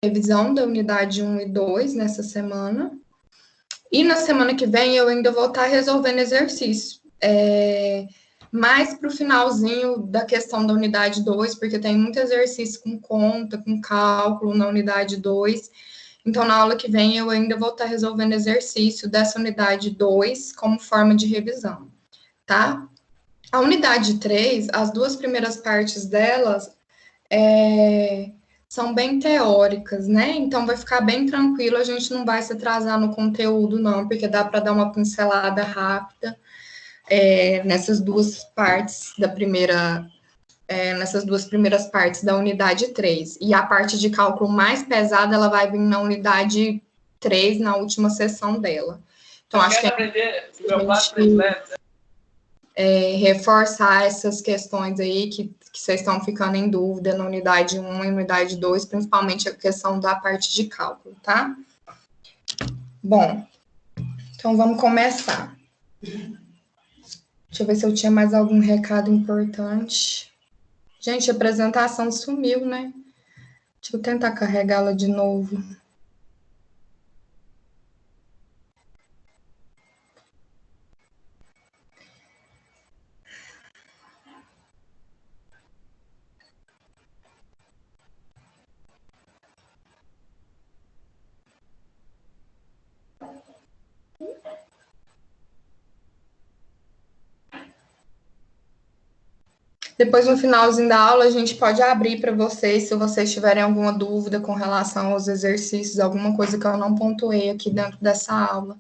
revisão da unidade 1 e 2 nessa semana. E na semana que vem eu ainda vou estar resolvendo exercício. Mais para o finalzinho da questão da unidade 2, porque tem muito exercício com conta, com cálculo na unidade 2. Então, na aula que vem, eu ainda vou estar resolvendo exercício dessa unidade 2 como forma de revisão, tá? A unidade 3, as duas primeiras partes delas são bem teóricas, né? Então, vai ficar bem tranquilo, a gente não vai se atrasar no conteúdo, não, porque dá para dar uma pincelada rápida nessas duas partes da primeira... nessas duas primeiras partes da unidade 3. E a parte de cálculo mais pesada, ela vai vir na unidade 3, na última sessão dela. Então, acho que reforçar essas questões aí que vocês estão ficando em dúvida na unidade 1 e unidade 2, principalmente a questão da parte de cálculo, tá? Bom, então vamos começar. Deixa eu ver se eu tinha mais algum recado importante. Gente, a apresentação sumiu, né? Deixa eu tentar carregá-la de novo. Depois, no finalzinho da aula, a gente pode abrir para vocês, se vocês tiverem alguma dúvida com relação aos exercícios, alguma coisa que eu não pontuei aqui dentro dessa aula,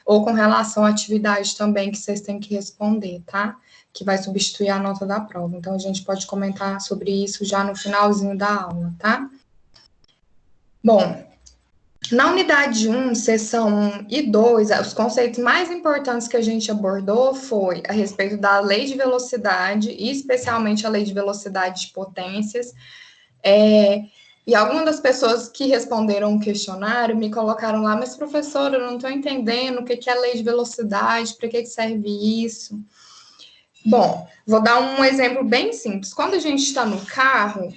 ou com relação à atividade também, que vocês têm que responder, tá? Que vai substituir a nota da prova. Então, a gente pode comentar sobre isso já no finalzinho da aula, tá? Bom, na unidade 1, seção 1 e 2, os conceitos mais importantes que a gente abordou foi a respeito da lei de velocidade, e especialmente a lei de velocidade de potências. E algumas das pessoas que responderam o questionário me colocaram lá, mas professora, eu não estou entendendo o que é a lei de velocidade, para que serve isso? Bom, vou dar um exemplo bem simples. Quando a gente está no carro,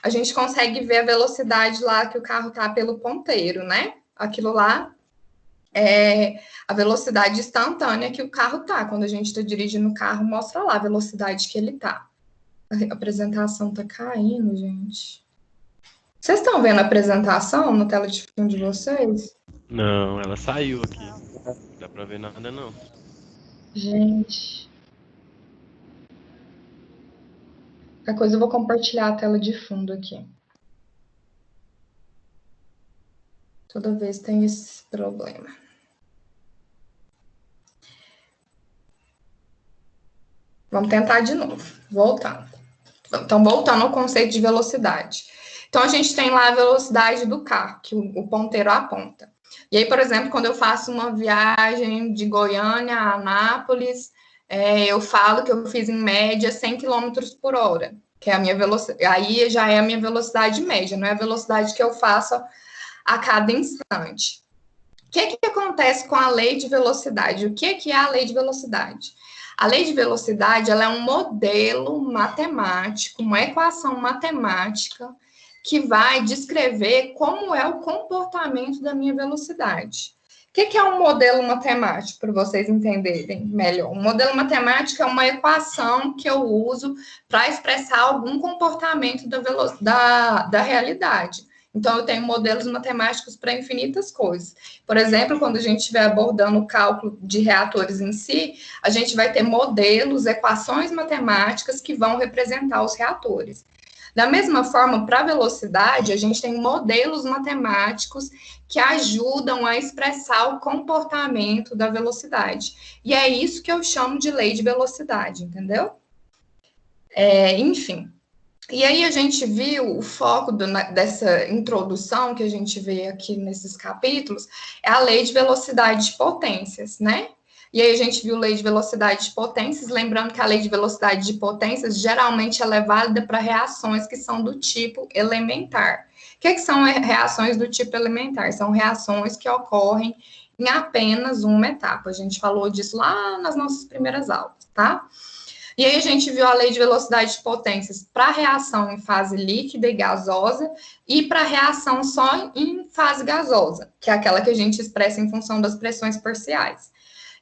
a gente consegue ver a velocidade lá que o carro está pelo ponteiro, né? Aquilo lá é a velocidade instantânea que o carro está. Quando a gente está dirigindo o carro, mostra lá a velocidade que ele está. A apresentação está caindo, gente. Vocês estão vendo a apresentação na tela de fundo de vocês? Não, ela saiu aqui. Não dá pra ver nada, não. Gente. Qualquer coisa eu vou compartilhar a tela de fundo aqui. Toda vez tem esse problema. Vamos tentar de novo. Voltando. Então, voltando ao conceito de velocidade. Então, a gente tem lá a velocidade do carro, que o ponteiro aponta. E aí, por exemplo, quando eu faço uma viagem de Goiânia a Anápolis, eu falo que eu fiz em média 100 km por hora, que é a minha velocidade. Aí já é a minha velocidade média, não é a velocidade que eu faço a cada instante. O que acontece com a lei de velocidade? O que é a lei de velocidade? A lei de velocidade ela é um modelo matemático, uma equação matemática que vai descrever como é o comportamento da minha velocidade. O que é um modelo matemático, para vocês entenderem melhor? Um modelo matemático é uma equação que eu uso para expressar algum comportamento da realidade. Então, eu tenho modelos matemáticos para infinitas coisas. Por exemplo, quando a gente estiver abordando o cálculo de reatores em si, a gente vai ter modelos, equações matemáticas que vão representar os reatores. Da mesma forma, para a velocidade, a gente tem modelos matemáticos que ajudam a expressar o comportamento da velocidade. E é isso que eu chamo de lei de velocidade, entendeu? Enfim. E aí a gente viu o foco dessa introdução que a gente vê aqui nesses capítulos, é a lei de velocidade de potências, né? E aí a gente viu lei de velocidade de potências, lembrando que a lei de velocidade de potências geralmente ela é válida para reações que são do tipo elementar. O que são reações do tipo elementar? São reações que ocorrem em apenas uma etapa. A gente falou disso lá nas nossas primeiras aulas, tá? E aí a gente viu a lei de velocidade de potências para reação em fase líquida e gasosa e para reação só em fase gasosa, que é aquela que a gente expressa em função das pressões parciais.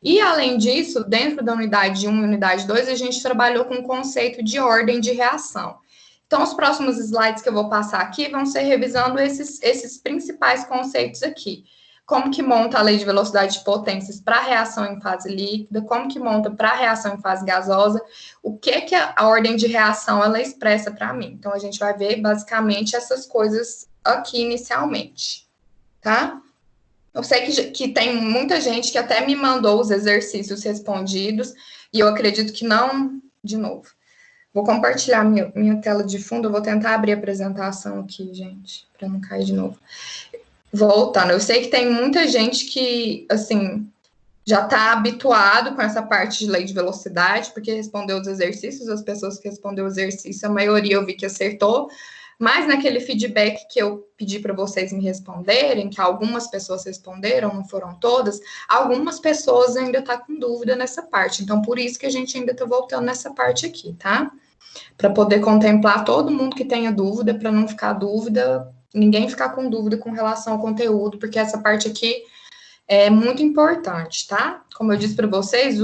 E, além disso, dentro da unidade 1 e unidade 2, a gente trabalhou com o conceito de ordem de reação. Então, os próximos slides que eu vou passar aqui vão ser revisando esses principais conceitos aqui. Como que monta a lei de velocidade de potências para reação em fase líquida, como que monta para reação em fase gasosa, o que a ordem de reação ela expressa para mim. Então, a gente vai ver basicamente essas coisas aqui inicialmente, tá? Eu sei que tem muita gente que até me mandou os exercícios respondidos, e eu acredito que não, de novo. Vou compartilhar minha tela de fundo, eu vou tentar abrir a apresentação aqui, gente, para não cair de novo. Voltando, eu sei que tem muita gente que, assim, já está habituado com essa parte de lei de velocidade, porque respondeu os exercícios, as pessoas que responderam o exercício, a maioria eu vi que acertou, mas naquele feedback que eu pedi para vocês me responderem, que algumas pessoas responderam, não foram todas, algumas pessoas ainda estão com dúvida nessa parte. Então, por isso que a gente ainda está voltando nessa parte aqui, tá? Para poder contemplar todo mundo que tenha dúvida, para não ficar dúvida, ninguém ficar com dúvida com relação ao conteúdo, porque essa parte aqui é muito importante, tá? Como eu disse para vocês,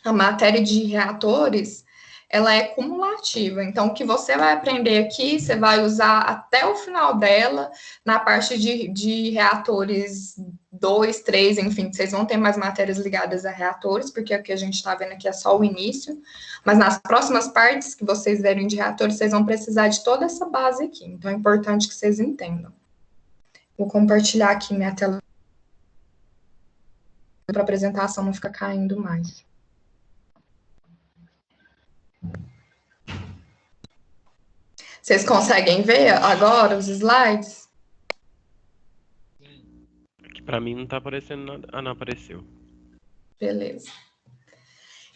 a matéria de reatores, ela é cumulativa. Então, o que você vai aprender aqui, você vai usar até o final dela, na parte de reatores 2, 3, enfim, vocês vão ter mais matérias ligadas a reatores, porque o que a gente está vendo aqui é só o início, mas nas próximas partes que vocês verem de reatores, vocês vão precisar de toda essa base aqui. Então, é importante que vocês entendam. Vou compartilhar aqui minha tela para a apresentação não ficar caindo mais. Vocês conseguem ver agora os slides? Aqui pra mim não tá aparecendo nada. Ah, não, apareceu. Beleza.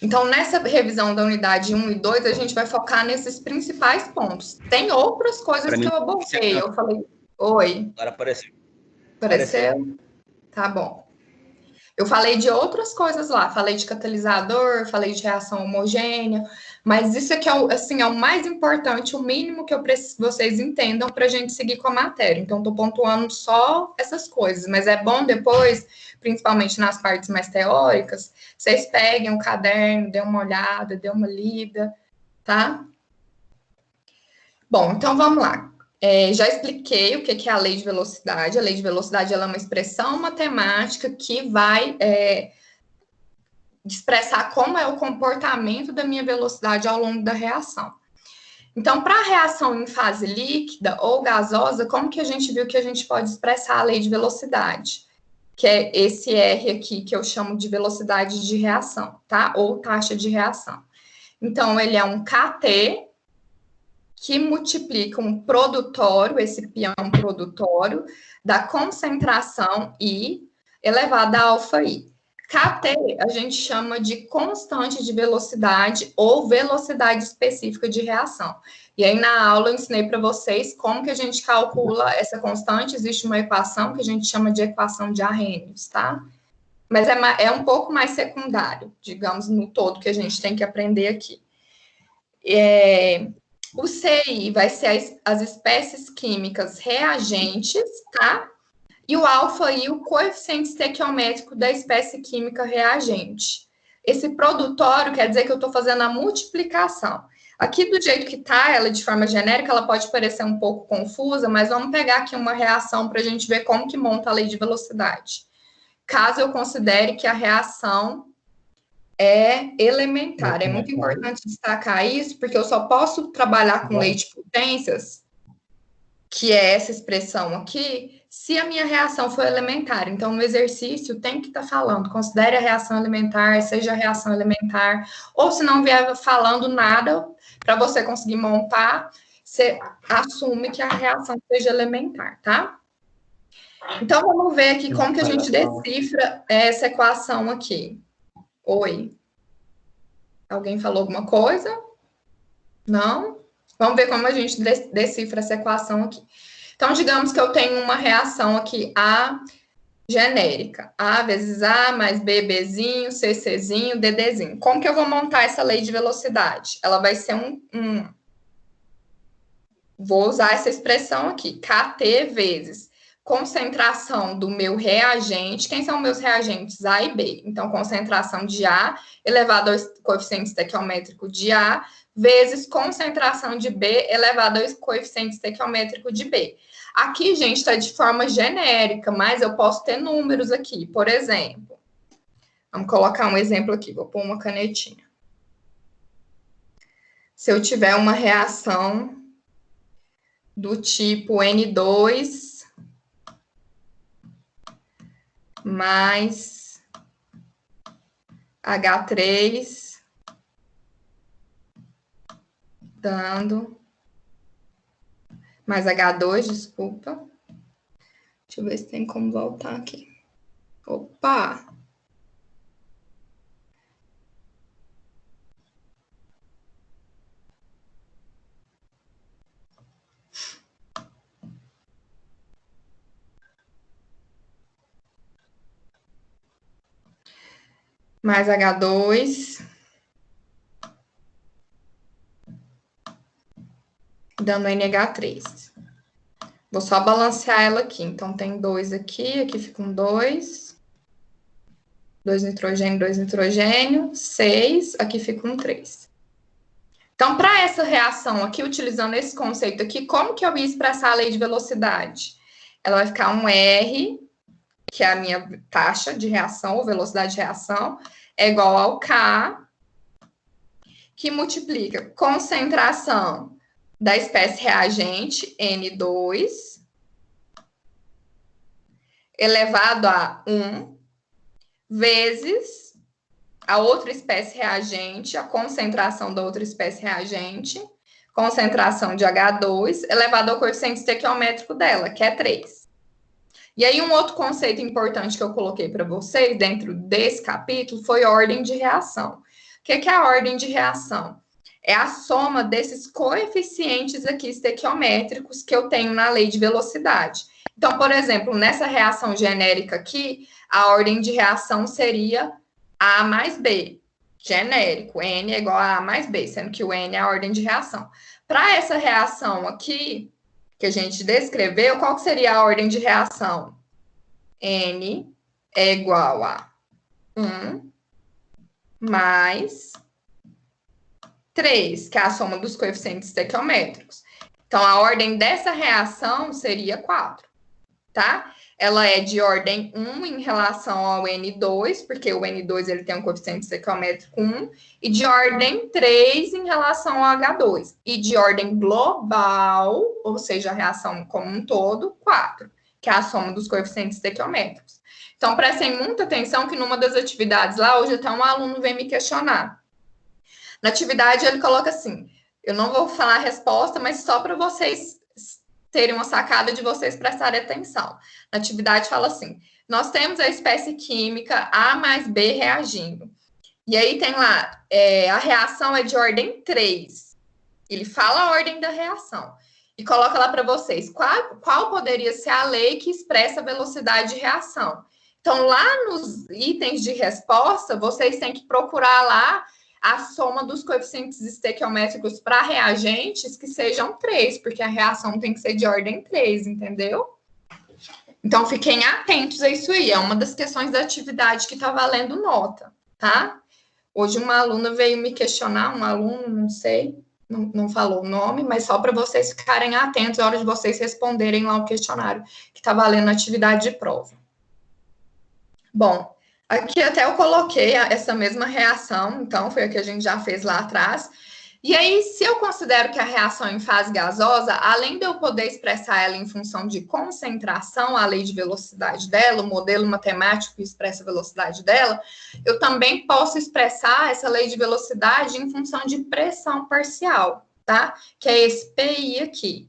Então, nessa revisão da unidade 1 e 2, a gente vai focar nesses principais pontos. Tem outras coisas que eu abordei. Eu falei, oi. Agora apareceu. Apareceu? Tá bom. Eu falei de outras coisas lá, falei de catalisador, falei de reação homogênea, mas isso aqui é o mais importante, o mínimo que eu preciso que vocês entendam para a gente seguir com a matéria. Então, estou pontuando só essas coisas, mas é bom depois, principalmente nas partes mais teóricas, vocês peguem o caderno, dêem uma olhada, dêem uma lida, tá? Bom, então vamos lá. Já expliquei o que é a lei de velocidade. A lei de velocidade ela é uma expressão matemática que vai expressar como é o comportamento da minha velocidade ao longo da reação. Então, para a reação em fase líquida ou gasosa, como que a gente viu que a gente pode expressar a lei de velocidade? Que é esse R aqui, que eu chamo de velocidade de reação, tá? Ou taxa de reação. Então, ele é um KT, que multiplica um produtório, esse peão produtório, da concentração I elevado a alfa I. KT a gente chama de constante de velocidade ou velocidade específica de reação. E aí na aula eu ensinei para vocês como que a gente calcula essa constante, existe uma equação que a gente chama de equação de Arrhenius, tá? Mas é um pouco mais secundário, digamos, no todo que a gente tem que aprender aqui. O CI vai ser as espécies químicas reagentes, tá? E o alfa I, o coeficiente estequiométrico da espécie química reagente. Esse produtório quer dizer que eu estou fazendo a multiplicação. Aqui, do jeito que está, ela de forma genérica, ela pode parecer um pouco confusa, mas vamos pegar aqui uma reação para a gente ver como que monta a lei de velocidade. Caso eu considere que a reação é elementar. É muito importante destacar isso, porque eu só posso trabalhar com lei de potências, que é essa expressão aqui, se a minha reação for elementar. Então, no exercício, tem que estar falando, considere a reação elementar, seja a reação elementar, ou se não vier falando nada, para você conseguir montar, você assume que a reação seja elementar, tá? Então, vamos ver aqui como que a gente decifra essa equação aqui. Oi. Alguém falou alguma coisa? Não? Vamos ver como a gente decifra essa equação aqui. Então, digamos que eu tenho uma reação aqui A genérica. A vezes A mais B, Bzinho, C, Czinho, Ddzinho. Como que eu vou montar essa lei de velocidade? Ela vai ser vou usar essa expressão aqui, KT vezes concentração do meu reagente. Quem são meus reagentes? A e B. Então, concentração de A elevado ao coeficiente estequiométrico de A vezes concentração de B elevado ao coeficiente estequiométrico de B. Aqui, gente, está de forma genérica, mas eu posso ter números aqui. Por exemplo, vamos colocar um exemplo aqui. Vou pôr uma canetinha. Se eu tiver uma reação do tipo N2 mais H3, dando mais H2, desculpa. Deixa eu ver se tem como voltar aqui. Opa! Mais H2, dando NH3. Vou só balancear ela aqui. Então, tem 2 aqui, aqui fica um 2. 2 nitrogênio, 6, aqui fica um 3. Então, para essa reação aqui, utilizando esse conceito aqui, como que eu ia expressar a lei de velocidade? Ela vai ficar um R, que é a minha taxa de reação, ou velocidade de reação, é igual ao K, que multiplica concentração da espécie reagente, N2, elevado a 1, vezes a outra espécie reagente, a concentração da outra espécie reagente, concentração de H2, elevado ao coeficiente estequiométrico dela, que é 3. E aí, um outro conceito importante que eu coloquei para vocês dentro desse capítulo foi ordem de reação. O que é a ordem de reação? É a soma desses coeficientes aqui estequiométricos que eu tenho na lei de velocidade. Então, por exemplo, nessa reação genérica aqui, a ordem de reação seria A mais B, genérico, N é igual a A mais B, sendo que o N é a ordem de reação. Para essa reação aqui, que a gente descreveu, qual que seria a ordem de reação? N é igual a 1 mais 3, que é a soma dos coeficientes estequiométricos. Então, a ordem dessa reação seria 4, tá? Ela é de ordem 1 em relação ao N2, porque o N2 ele tem um coeficiente estequiométrico 1, e de ordem 3 em relação ao H2. E de ordem global, ou seja, a reação como um todo, 4, que é a soma dos coeficientes estequiométricos. Então, prestem muita atenção que numa das atividades lá, hoje até um aluno vem me questionar. Na atividade, ele coloca assim, eu não vou falar a resposta, mas só para vocês terem uma sacada de vocês prestarem atenção. Na atividade fala assim, nós temos a espécie química A mais B reagindo. E aí tem lá, a reação é de ordem 3. Ele fala a ordem da reação. E coloca lá para vocês, qual poderia ser a lei que expressa a velocidade de reação. Então, lá nos itens de resposta, vocês têm que procurar lá a soma dos coeficientes estequiométricos para reagentes que sejam 3, porque a reação tem que ser de ordem 3, entendeu? Então, fiquem atentos a isso aí. É uma das questões da atividade que está valendo nota, tá? Hoje uma aluna veio me questionar, um aluno, não sei, não falou o nome, mas só para vocês ficarem atentos na hora de vocês responderem lá o questionário que está valendo a atividade de prova. Bom, aqui até eu coloquei essa mesma reação, então foi a que a gente já fez lá atrás. E aí, se eu considero que a reação em fase gasosa, além de eu poder expressar ela em função de concentração, a lei de velocidade dela, o modelo matemático que expressa a velocidade dela, eu também posso expressar essa lei de velocidade em função de pressão parcial, tá? Que é esse PI aqui.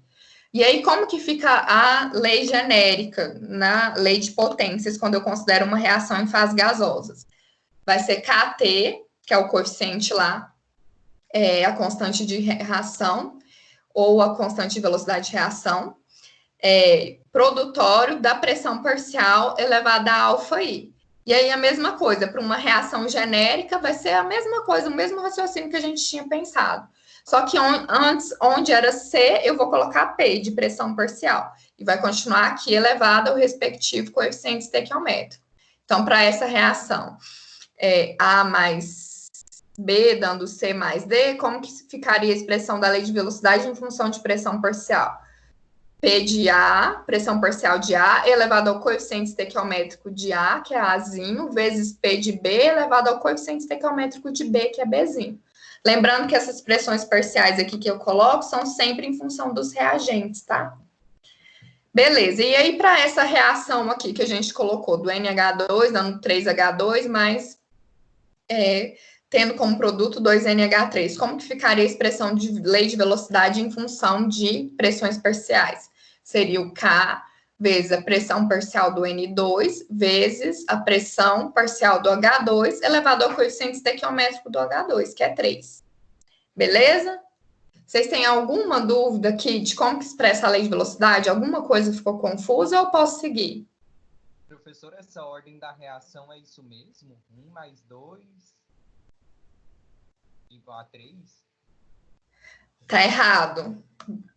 E aí, como que fica a lei genérica na lei de potências, quando eu considero uma reação em fases gasosas? Vai ser KT, que é o coeficiente lá, a constante de reação, ou a constante de velocidade de reação, produtório da pressão parcial elevada a alfa-I. E aí a mesma coisa, para uma reação genérica, vai ser a mesma coisa, o mesmo raciocínio que a gente tinha pensado. Só que antes, onde era C, eu vou colocar P, de pressão parcial. E vai continuar aqui elevado ao respectivo coeficiente estequiométrico. Então, para essa reação, A mais B dando C mais D, como que ficaria a expressão da lei de velocidade em função de pressão parcial? P de A, pressão parcial de A, elevado ao coeficiente estequiométrico de A, que é Azinho, vezes P de B, elevado ao coeficiente estequiométrico de B, que é Bzinho. Lembrando que essas pressões parciais aqui que eu coloco são sempre em função dos reagentes, tá? Beleza, e aí para essa reação aqui que a gente colocou do NH2, dando 3H2, mais tendo como produto 2NH3, como que ficaria a expressão de lei de velocidade em função de pressões parciais? Seria o K vezes a pressão parcial do N2, vezes a pressão parcial do H2, elevado ao coeficiente estequiométrico do H2, que é 3. Beleza? Vocês têm alguma dúvida aqui de como que expressa a lei de velocidade? Alguma coisa ficou confusa ou eu posso seguir? Professor, essa ordem da reação é isso mesmo? 1 mais 2 igual a 3? Tá errado.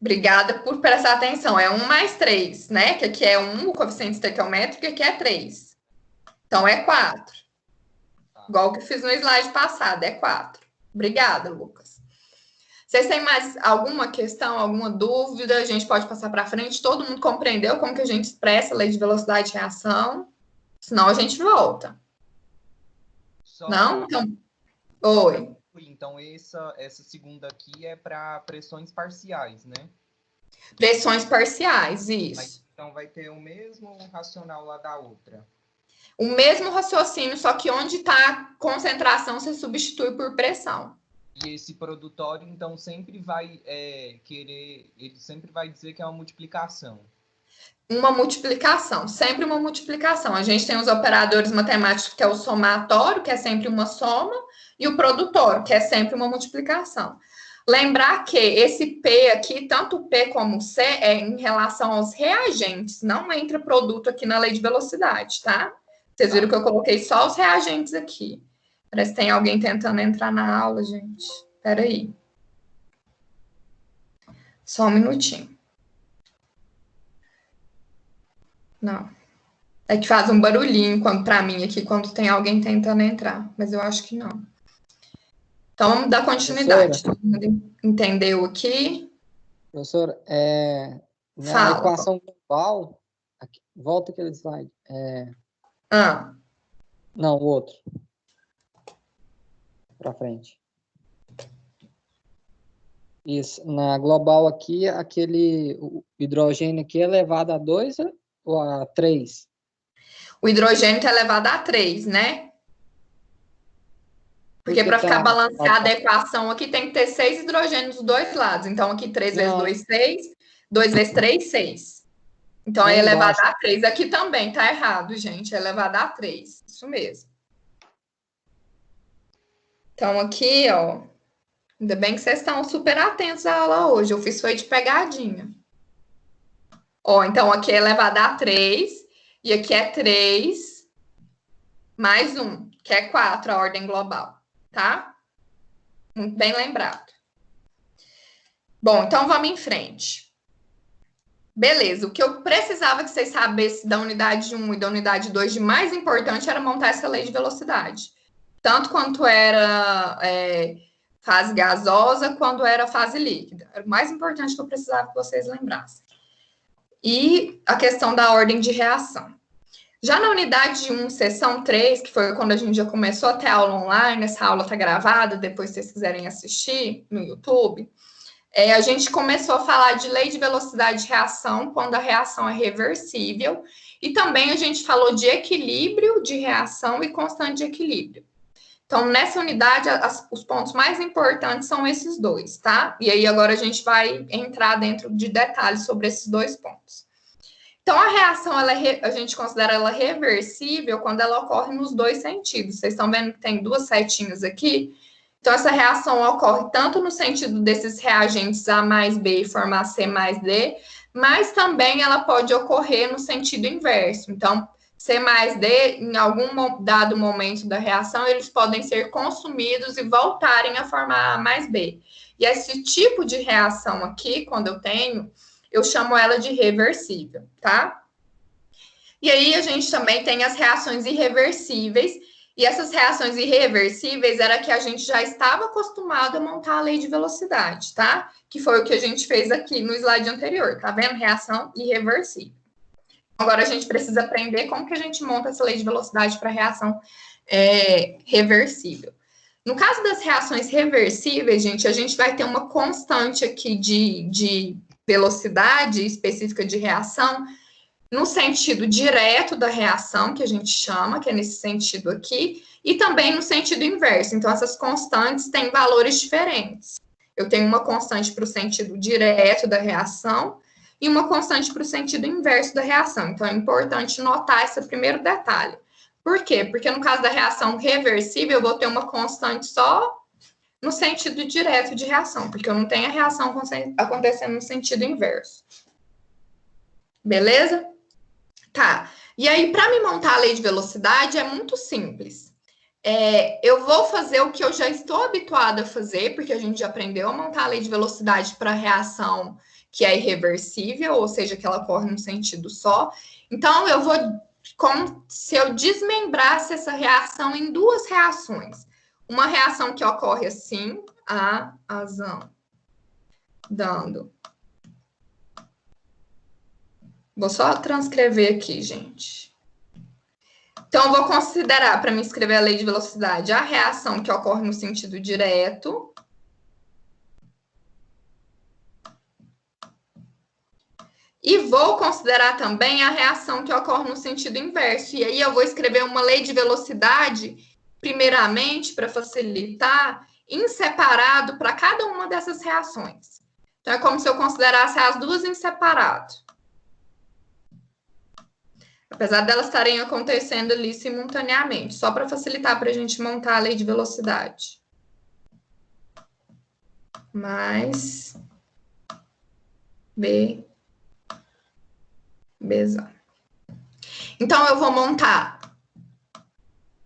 Obrigada por prestar atenção. É 1 mais 3, né? Que aqui é 1, o coeficiente estequiométrico, e aqui é 3. Então, é 4. Tá. Igual que eu fiz no slide passado, é 4. Obrigada, Lucas. Vocês têm mais alguma questão, alguma dúvida? A gente pode passar para frente. Todo mundo compreendeu como que a gente expressa a lei de velocidade de reação? Senão, a gente volta. Não? Então, oi. Então, essa segunda aqui é para pressões parciais, né? Pressões parciais, isso. Mas, então, vai ter o mesmo racional lá da outra. O mesmo raciocínio, só que onde está a concentração, você substitui por pressão. E esse produtório, então, sempre vai ele sempre vai dizer que é uma multiplicação. Uma multiplicação, sempre uma multiplicação. A gente tem os operadores matemáticos, que é o somatório, que é sempre uma soma, e o produtório, que é sempre uma multiplicação. Lembrar que esse P aqui, tanto o P como o C, é em relação aos reagentes, não entra produto aqui na lei de velocidade, tá? Vocês viram que eu coloquei só os reagentes aqui. Parece que tem alguém tentando entrar na aula, gente. Espera aí. Só um minutinho. Não. É que faz um barulhinho para mim aqui quando tem alguém tentando entrar, mas eu acho que não. Então, vamos dar continuidade. Todo mundo entendeu aqui? Professora, na equação global, aqui, volta aquele slide. Não, o outro. Para frente. Isso. Na global aqui, o hidrogênio aqui é elevado a 2 ou a 3? O hidrogênio está elevado a 3, né? Porque para ficar balanceada a equação aqui tem que ter 6 hidrogênios dos dois lados. Então, aqui 3 vezes 2, 6. 2 vezes 3, 6. Então, é elevado a 3. Aqui também tá errado, gente. É elevado a 3. Isso mesmo. Então, aqui, ó. Ainda bem que vocês estão super atentos à aula hoje. Eu fiz foi de pegadinha. Ó, então, aqui é elevado a 3. E aqui é 3 mais 1, que é 4, a ordem global. Tá? Muito bem lembrado. Bom, então vamos em frente. Beleza, o que eu precisava que vocês sabessem da unidade 1 e da unidade 2 de mais importante era montar essa lei de velocidade. Tanto quanto era fase gasosa, quanto era fase líquida. Era o mais importante que eu precisava que vocês lembrassem. E a questão da ordem de reação. Já na unidade 1, seção 3, que foi quando a gente já começou a ter aula online, essa aula está gravada, depois se vocês quiserem assistir no YouTube, a gente começou a falar de lei de velocidade de reação, quando a reação é reversível, e também a gente falou de equilíbrio de reação e constante de equilíbrio. Então, nessa unidade, os pontos mais importantes são esses dois, tá? E aí, agora a gente vai entrar dentro de detalhes sobre esses dois pontos. Então, a reação, a gente considera ela reversível quando ela ocorre nos dois sentidos. Vocês estão vendo que tem duas setinhas aqui? Então, essa reação ocorre tanto no sentido desses reagentes A mais B e formar C mais D, mas também ela pode ocorrer no sentido inverso. Então, C mais D, em algum dado momento da reação, eles podem ser consumidos e voltarem a formar A mais B. E esse tipo de reação aqui, quando eu tenho, eu chamo ela de reversível, tá? E aí, a gente também tem as reações irreversíveis, e essas reações irreversíveis era que a gente já estava acostumado a montar a lei de velocidade, tá? Que foi o que a gente fez aqui no slide anterior, tá vendo? Reação irreversível. Agora a gente precisa aprender como que a gente monta essa lei de velocidade para reação reversível. No caso das reações reversíveis, gente, a gente vai ter uma constante aqui de velocidade específica de reação no sentido direto da reação, que a gente chama, que é nesse sentido aqui, e também no sentido inverso. Então, essas constantes têm valores diferentes. Eu tenho uma constante para o sentido direto da reação e uma constante para o sentido inverso da reação. Então, é importante notar esse primeiro detalhe. Por quê? Porque no caso da reação reversível, eu vou ter uma constante só no sentido direto de reação, porque eu não tenho a reação acontecendo no sentido inverso. Beleza? Tá, e aí, para me montar a lei de velocidade, é muito simples. Eu vou fazer o que eu já estou habituada a fazer, porque a gente já aprendeu a montar a lei de velocidade para reação que é irreversível, ou seja, que ela ocorre num sentido só. Então, eu vou, como se eu desmembrasse essa reação em duas reações. Uma reação que ocorre assim, a azão, dando. Vou só transcrever aqui, gente. Então, eu vou considerar, para me escrever a lei de velocidade, a reação que ocorre no sentido direto. E vou considerar também a reação que ocorre no sentido inverso. E aí, eu vou escrever uma lei de velocidade, primeiramente, para facilitar, em separado para cada uma dessas reações. Então, é como se eu considerasse as duas em separado. Apesar delas estarem acontecendo ali simultaneamente, só para facilitar para a gente montar a lei de velocidade. Mais B, Bzão. Então, eu vou montar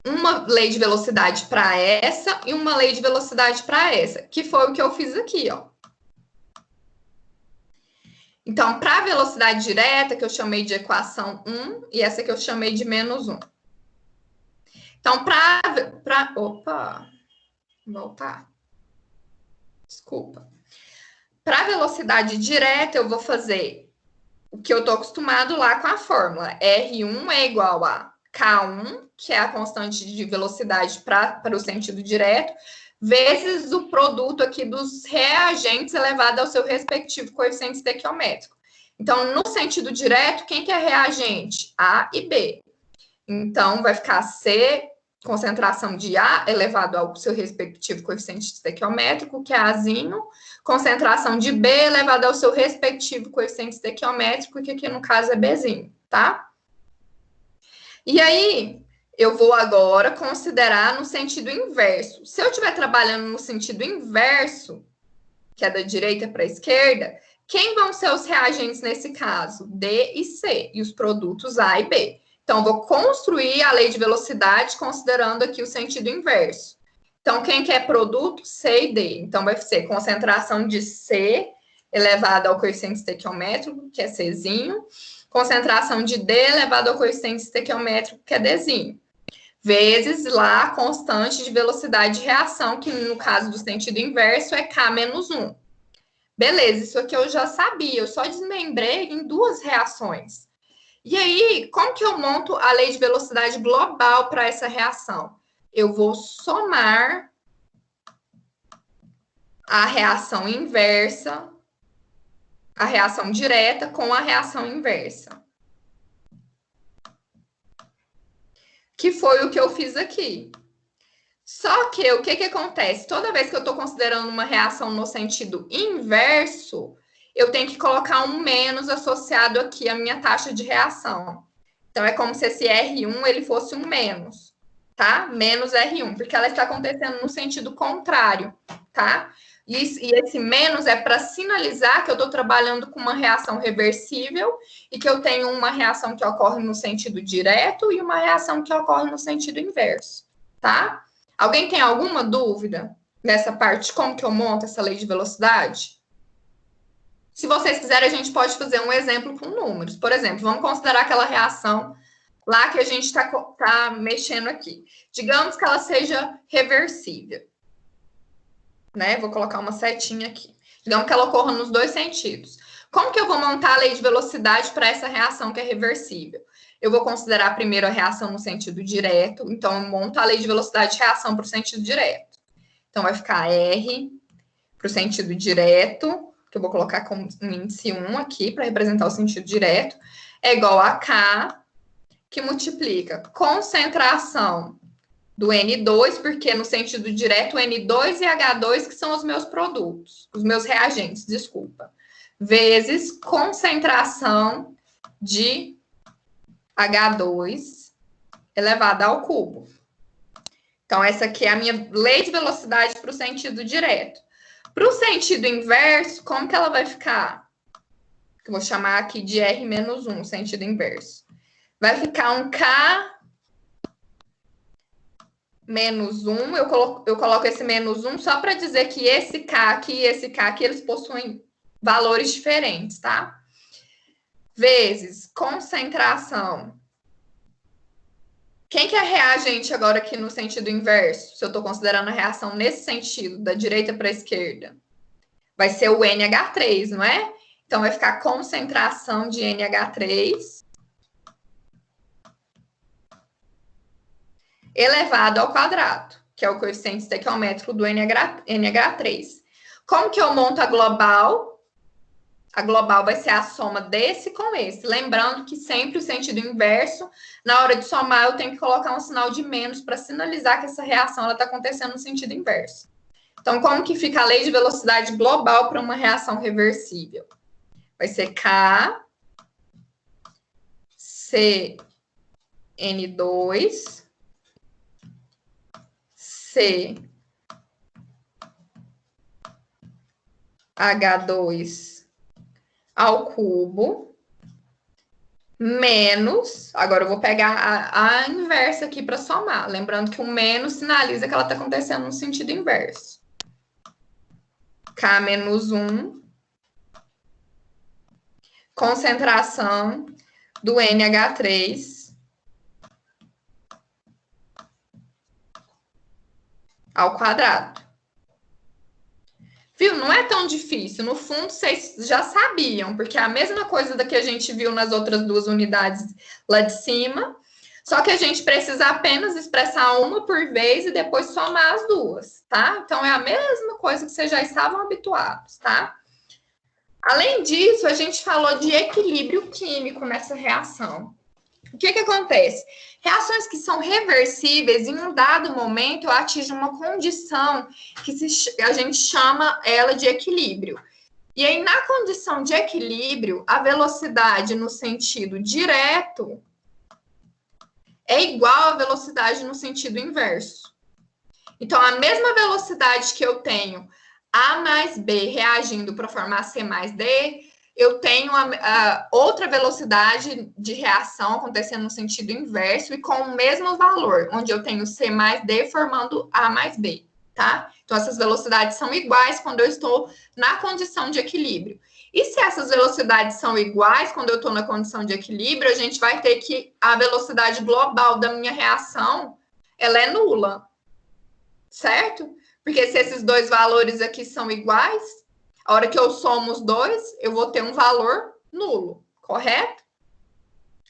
uma lei de velocidade para essa e uma lei de velocidade para essa, que foi o que eu fiz aqui, ó. Então, para a velocidade direta, que eu chamei de equação 1, e essa que eu chamei de menos 1. Então, opa, voltar. Desculpa. Para a velocidade direta, eu vou fazer o que eu estou acostumado lá com a fórmula. R1 é igual a K1, que é a constante de velocidade para o sentido direto, vezes o produto aqui dos reagentes elevado ao seu respectivo coeficiente estequiométrico. Então, no sentido direto, quem que é reagente? A e B. Então, vai ficar C, concentração de A elevado ao seu respectivo coeficiente estequiométrico, que é Azinho, concentração de B elevado ao seu respectivo coeficiente estequiométrico, que aqui no caso é Bzinho, tá? E aí, eu vou agora considerar no sentido inverso. Se eu estiver trabalhando no sentido inverso, que é da direita para a esquerda, quem vão ser os reagentes nesse caso? D e C, e os produtos A e B. Então, vou construir a lei de velocidade considerando aqui o sentido inverso. Então, quem que é produto? C e D. Então, vai ser concentração de C elevada ao coeficiente estequiométrico, que é Czinho, concentração de D elevado ao coeficiente estequiométrico, que é Dzinho, vezes lá a constante de velocidade de reação, que no caso do sentido inverso é K menos 1. Beleza, isso aqui eu já sabia, eu só desmembrei em duas reações. E aí, como que eu monto a lei de velocidade global para essa reação? Eu vou somar a reação inversa, a reação direta com a reação inversa. Que foi o que eu fiz aqui. Só que o que acontece? Toda vez que eu estou considerando uma reação no sentido inverso, eu tenho que colocar um menos associado aqui à minha taxa de reação. Então, é como se esse R1 ele fosse um menos. tá? Menos R1, porque ela está acontecendo no sentido contrário, tá? E esse menos é para sinalizar que eu estou trabalhando com uma reação reversível e que eu tenho uma reação que ocorre no sentido direto e uma reação que ocorre no sentido inverso, tá? Alguém tem alguma dúvida nessa parte? Como que eu monto essa lei de velocidade? Se vocês quiserem, a gente pode fazer um exemplo com números. Por exemplo, vamos considerar aquela reação lá que a gente está mexendo aqui. Digamos que ela seja reversível. Né? Vou colocar uma setinha aqui. Digamos que ela ocorra nos dois sentidos. Como que eu vou montar a lei de velocidade para essa reação que é reversível? Eu vou considerar primeiro a reação no sentido direto. Então, eu monto a lei de velocidade de reação para o sentido direto. Então, vai ficar R para o sentido direto, que eu vou colocar como um índice 1 aqui para representar o sentido direto, é igual a K, que multiplica concentração do N2, porque no sentido direto, N2 e H2 que são os meus produtos, os meus reagentes, desculpa, vezes concentração de H2 elevado ao cubo. Então, essa aqui é a minha lei de velocidade para o sentido direto. Para o sentido inverso, como que ela vai ficar? Eu vou chamar aqui de R-1, sentido inverso. Vai ficar um K menos 1, eu coloco esse menos 1 só para dizer que esse K aqui e esse K aqui, eles possuem valores diferentes, tá? Vezes concentração. Quem que é reagente agora aqui no sentido inverso? Se eu estou considerando a reação nesse sentido, da direita para a esquerda. Vai ser o NH3, não é? Então, vai ficar concentração de NH3 elevado ao quadrado, que é o coeficiente estequiométrico do NH3. Como que eu monto a global? A global vai ser a soma desse com esse. Lembrando que sempre o sentido inverso, na hora de somar, eu tenho que colocar um sinal de menos para sinalizar que essa reação está acontecendo no sentido inverso. Então, como que fica a lei de velocidade global para uma reação reversível? Vai ser K, CN2, C, H2 ao cubo, menos, agora eu vou pegar a inversa aqui para somar, lembrando que o menos sinaliza que ela está acontecendo no sentido inverso. K menos 1, concentração do NH3 ao quadrado. Viu? Não é tão difícil. No fundo, vocês já sabiam, porque é a mesma coisa da que a gente viu nas outras duas unidades lá de cima, só que a gente precisa apenas expressar uma por vez e depois somar as duas, tá? Então, é a mesma coisa que vocês já estavam habituados, tá? Além disso, a gente falou de equilíbrio químico nessa reação. O que que acontece? Reações que são reversíveis, em um dado momento, atingem uma condição que a gente chama ela de equilíbrio. E aí, na condição de equilíbrio, a velocidade no sentido direto é igual à velocidade no sentido inverso. Então, a mesma velocidade que eu tenho A mais B reagindo para formar C mais D, eu tenho a outra velocidade de reação acontecendo no sentido inverso e com o mesmo valor, onde eu tenho C mais D formando A mais B, tá? Então, essas velocidades são iguais quando eu estou na condição de equilíbrio. E se essas velocidades são iguais quando eu estou na condição de equilíbrio, a gente vai ter que a velocidade global da minha reação, ela é nula, certo? Porque se esses dois valores aqui são iguais, a hora que eu somo os dois, eu vou ter um valor nulo, correto?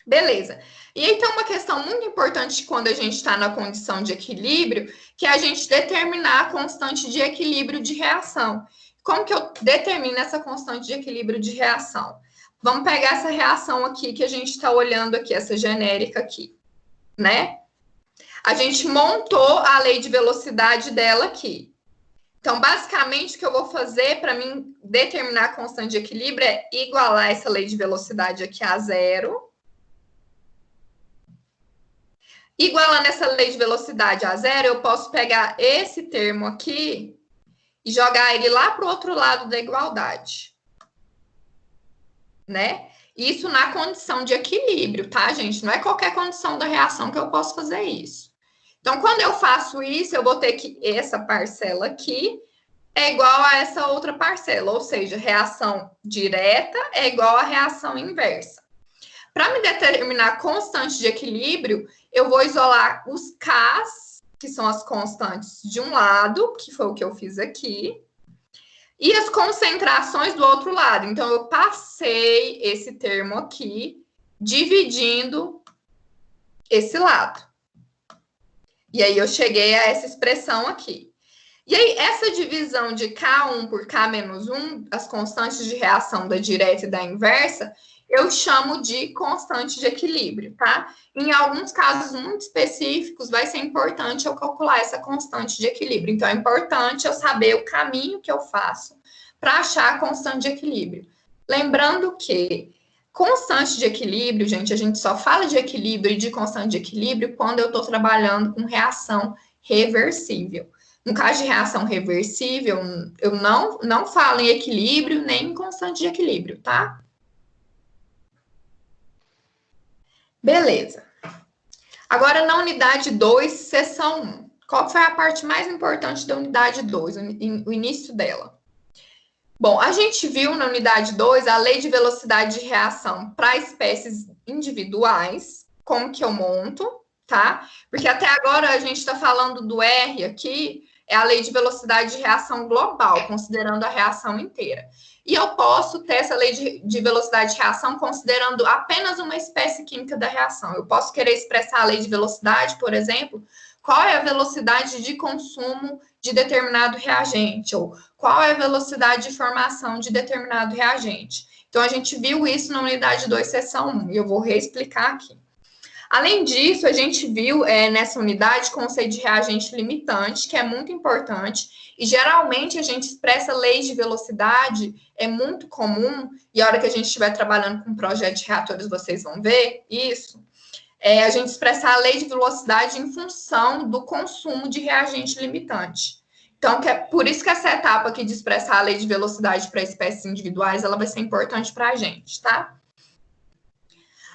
Beleza. E aí tem uma questão muito importante quando a gente está na condição de equilíbrio, que é a gente determinar a constante de equilíbrio de reação. Como que eu determino essa constante de equilíbrio de reação? Vamos pegar essa reação aqui que a gente está olhando aqui, essa genérica aqui, né? A gente montou a lei de velocidade dela aqui. Então, basicamente, o que eu vou fazer para mim determinar a constante de equilíbrio é igualar essa lei de velocidade aqui a zero. Igualando essa lei de velocidade a zero, eu posso pegar esse termo aqui e jogar ele lá para o outro lado da igualdade, né? Isso na condição de equilíbrio, tá, gente? Não é qualquer condição da reação que eu posso fazer isso. Então, quando eu faço isso, eu vou ter que essa parcela aqui é igual a essa outra parcela, ou seja, reação direta é igual a reação inversa. Para me determinar a constante de equilíbrio, eu vou isolar os K's, que são as constantes de um lado, que foi o que eu fiz aqui, e as concentrações do outro lado. Então, eu passei esse termo aqui, dividindo esse lado. E aí, eu cheguei a essa expressão aqui. E aí, essa divisão de K1 por K-1, as constantes de reação da direta e da inversa, eu chamo de constante de equilíbrio, tá? Em alguns casos muito específicos, vai ser importante eu calcular essa constante de equilíbrio. Então, é importante eu saber o caminho que eu faço para achar a constante de equilíbrio. Lembrando que constante de equilíbrio, gente, a gente só fala de equilíbrio e de constante de equilíbrio quando eu estou trabalhando com reação reversível. No caso de reação reversível, eu não falo em equilíbrio nem em constante de equilíbrio, tá? Beleza. Agora, na unidade 2, seção 1. Qual foi a parte mais importante da unidade 2, o início dela? Bom, a gente viu na unidade 2 a lei de velocidade de reação para espécies individuais, como que eu monto, tá? Porque até agora a gente está falando do R aqui, é a lei de velocidade de reação global, considerando a reação inteira. E eu posso ter essa lei de velocidade de reação considerando apenas uma espécie química da reação. Eu posso querer expressar a lei de velocidade, por exemplo, qual é a velocidade de consumo de determinado reagente, ou qual é a velocidade de formação de determinado reagente. Então, a gente viu isso na unidade 2, seção 1, e eu vou reexplicar aqui. Além disso, a gente viu nessa unidade o conceito de reagente limitante, que é muito importante, e geralmente a gente expressa leis de velocidade, é muito comum, e a hora que a gente estiver trabalhando com projeto de reatores, vocês vão ver isso, a gente expressar a lei de velocidade em função do consumo de reagente limitante. Então, por isso que essa etapa aqui de expressar a lei de velocidade para espécies individuais, ela vai ser importante para a gente, tá?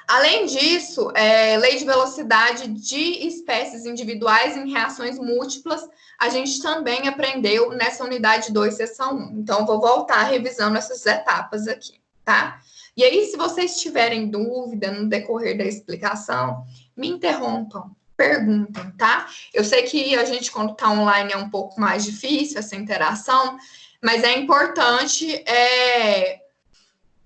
Além disso, lei de velocidade de espécies individuais em reações múltiplas, a gente também aprendeu nessa unidade 2, seção 1. Então, eu vou voltar revisando essas etapas aqui, tá? E aí, se vocês tiverem dúvida no decorrer da explicação, me interrompam, perguntem, tá? Eu sei que a gente, quando está online, é um pouco mais difícil essa interação, mas é importante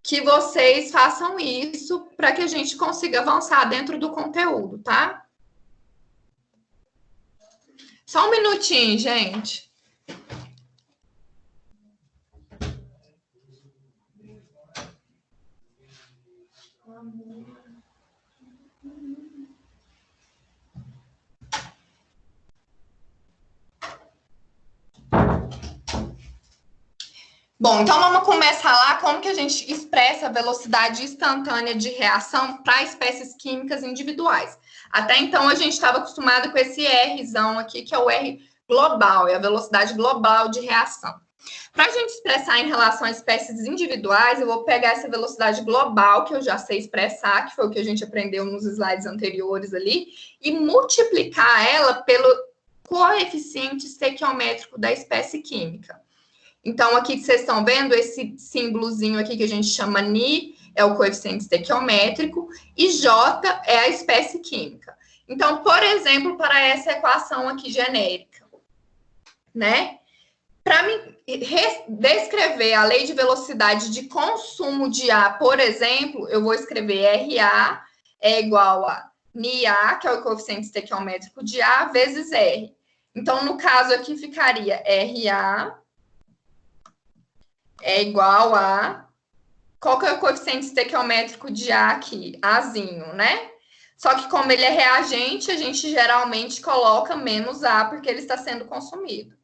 que vocês façam isso para que a gente consiga avançar dentro do conteúdo, tá? Só um minutinho, gente. Bom, então vamos começar lá como que a gente expressa a velocidade instantânea de reação para espécies químicas individuais. Até então a gente estava acostumado com esse Rzão aqui, que é o R global, é a velocidade global de reação. Para a gente expressar em relação a espécies individuais, eu vou pegar essa velocidade global, que eu já sei expressar, que foi o que a gente aprendeu nos slides anteriores ali, e multiplicar ela pelo coeficiente estequiométrico da espécie química. Então, aqui que vocês estão vendo, esse símbolozinho aqui que a gente chama Ni, é o coeficiente estequiométrico, e J é a espécie química. Então, por exemplo, para essa equação aqui genérica, né? Para descrever a lei de velocidade de consumo de A, por exemplo, eu vou escrever RA é igual a NiA, que é o coeficiente estequiométrico de A, vezes R. Então, no caso aqui, ficaria RA é igual a... Qual que é o coeficiente estequiométrico de A aqui? Azinho, né? Só que como ele é reagente, a gente geralmente coloca menos A, porque ele está sendo consumido.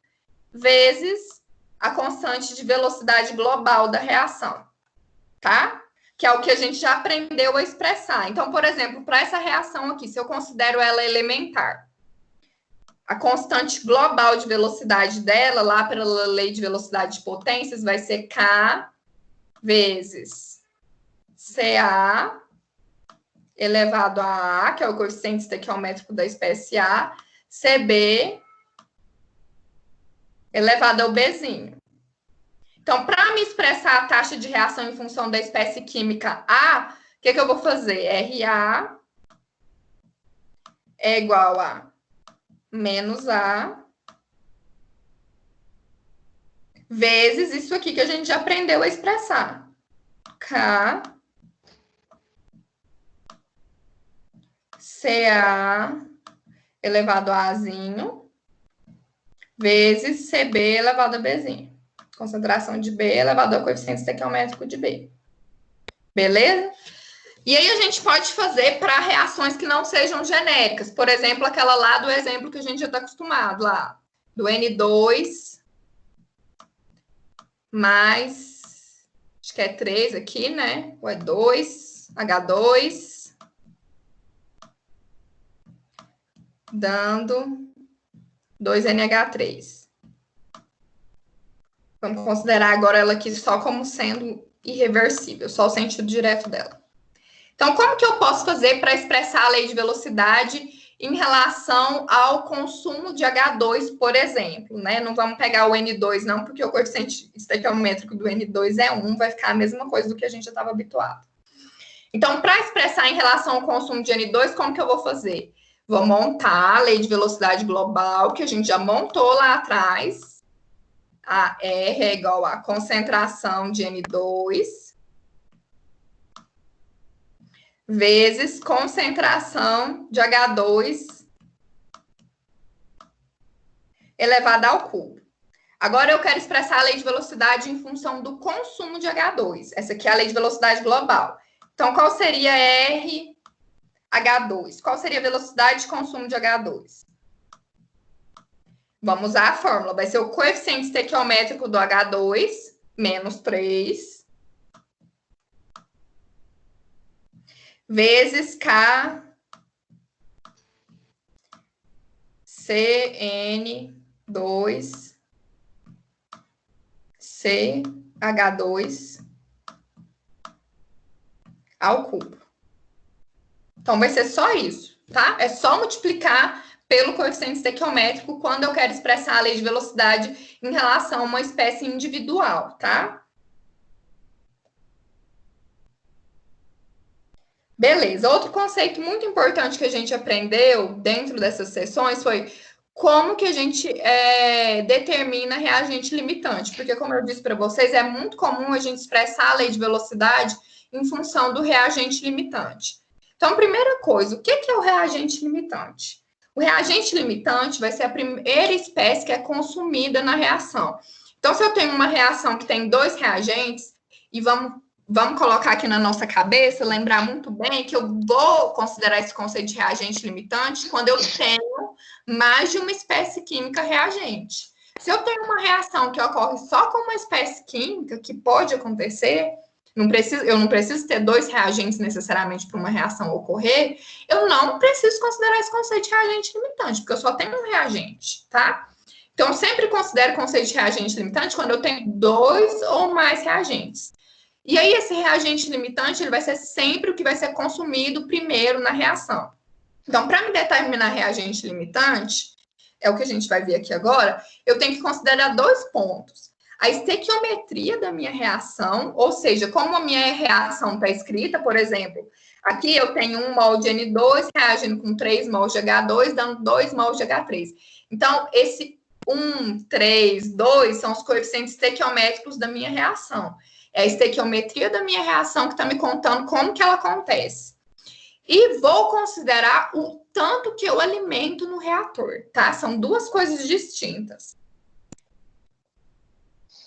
Vezes a constante de velocidade global da reação, tá? que é o que a gente já aprendeu a expressar. Então, por exemplo, para essa reação aqui, se eu considero ela elementar, a constante global de velocidade dela, lá pela lei de velocidade de potências, vai ser K vezes CA elevado a A, que é o coeficiente estequiométrico da espécie A, CB elevado ao Bzinho. Então, para me expressar a taxa de reação em função da espécie química A, o que eu vou fazer? RA é igual a menos A vezes isso aqui que a gente já aprendeu a expressar. K CA elevado a Azinho vezes CB elevado a Bzinho. Concentração de B elevado ao coeficiente estequiométrico de B. Beleza? E aí a gente pode fazer para reações que não sejam genéricas. Por exemplo, aquela lá do exemplo que a gente já está acostumado lá. Do N2 mais, acho que é 3 aqui, né? Ou é 2, H2, dando 2NH3. Vamos considerar agora ela aqui só como sendo irreversível, só o sentido direto dela. Então, como que eu posso fazer para expressar a lei de velocidade em relação ao consumo de H2, por exemplo, né? Não vamos pegar o N2, não, porque o coeficiente estequiométrico do N2 é 1, vai ficar a mesma coisa do que a gente já estava habituado. Então, para expressar em relação ao consumo de N2, como que eu vou fazer? Vou montar a lei de velocidade global, que a gente já montou lá atrás. A R é igual a concentração de N2 vezes concentração de H2 elevada ao cubo. Agora eu quero expressar a lei de velocidade em função do consumo de H2. Essa aqui é a lei de velocidade global. Então, qual seria RH2? Qual seria a velocidade de consumo de H2? Vamos usar a fórmula. Vai ser o coeficiente estequiométrico do H2 menos 3 vezes K CN2 CH2 ao cubo. Então, vai ser só isso, tá? É só multiplicar pelo coeficiente estequiométrico quando eu quero expressar a lei de velocidade em relação a uma espécie individual, tá? Beleza. Outro conceito muito importante que a gente aprendeu dentro dessas sessões foi como que a gente determina reagente limitante. Porque, como eu disse para vocês, é muito comum a gente expressar a lei de velocidade em função do reagente limitante. Então, primeira coisa, o que é o reagente limitante? O reagente limitante vai ser a primeira espécie que é consumida na reação. Então, se eu tenho uma reação que tem 2 reagentes, e vamos colocar aqui na nossa cabeça, lembrar muito bem que eu vou considerar esse conceito de reagente limitante quando eu tenho mais de uma espécie química reagente. Se eu tenho uma reação que ocorre só com uma espécie química, que pode acontecer, eu não preciso ter 2 reagentes necessariamente para uma reação ocorrer, eu não preciso considerar esse conceito de reagente limitante, porque eu só tenho um reagente, tá? Então, eu sempre considero o conceito de reagente limitante quando eu tenho 2 ou mais reagentes. E aí, esse reagente limitante, ele vai ser sempre o que vai ser consumido primeiro na reação. Então, para me determinar reagente limitante, é o que a gente vai ver aqui agora, eu tenho que considerar 2 pontos. A estequiometria da minha reação, ou seja, como a minha reação está escrita, por exemplo, aqui eu tenho 1 mol de N2 reagindo com 3 mols de H2, dando 2 mols de H3. Então, esse 1, 3, 2 são os coeficientes estequiométricos da minha reação. É a estequiometria da minha reação que está me contando como que ela acontece. E vou considerar o tanto que eu alimento no reator, tá? São 2 coisas distintas.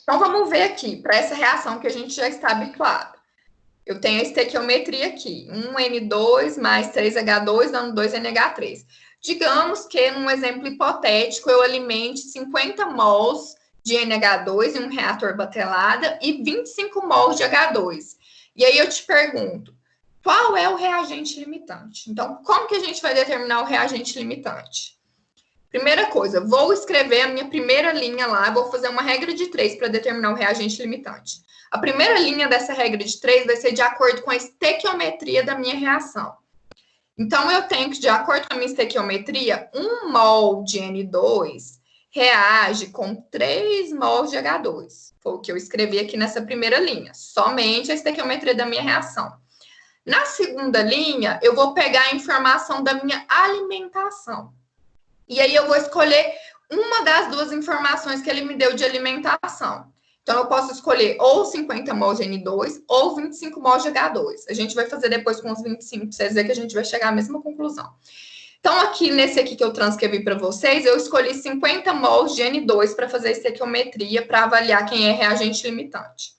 Então, vamos ver aqui, para essa reação que a gente já está habituado. Eu tenho a estequiometria aqui, 1N2 mais 3H2 dando 2NH3. Digamos que, num exemplo hipotético, eu alimente 50 mols de NH2 em um reator batelada e 25 mols de H2. E aí eu te pergunto, qual é o reagente limitante? Então, como que a gente vai determinar o reagente limitante? Primeira coisa, vou escrever a minha primeira linha lá, vou fazer uma regra de 3 para determinar o reagente limitante. A primeira linha dessa regra de 3 vai ser de acordo com a estequiometria da minha reação. Então, eu tenho que, de acordo com a minha estequiometria, 1 mol de N2 reage com 3 mols de H2. Foi o que eu escrevi aqui nessa primeira linha. Somente a estequiometria da minha reação. Na segunda linha, eu vou pegar a informação da minha alimentação. E aí, eu vou escolher uma das duas informações que ele me deu de alimentação. Então, eu posso escolher ou 50 mol de N2 ou 25 mol de H2. A gente vai fazer depois com os 25, para vocês verem que a gente vai chegar à mesma conclusão. Então, aqui nesse aqui que eu transcrevi para vocês, eu escolhi 50 mols de N2 para fazer a estequiometria, para avaliar quem é reagente limitante.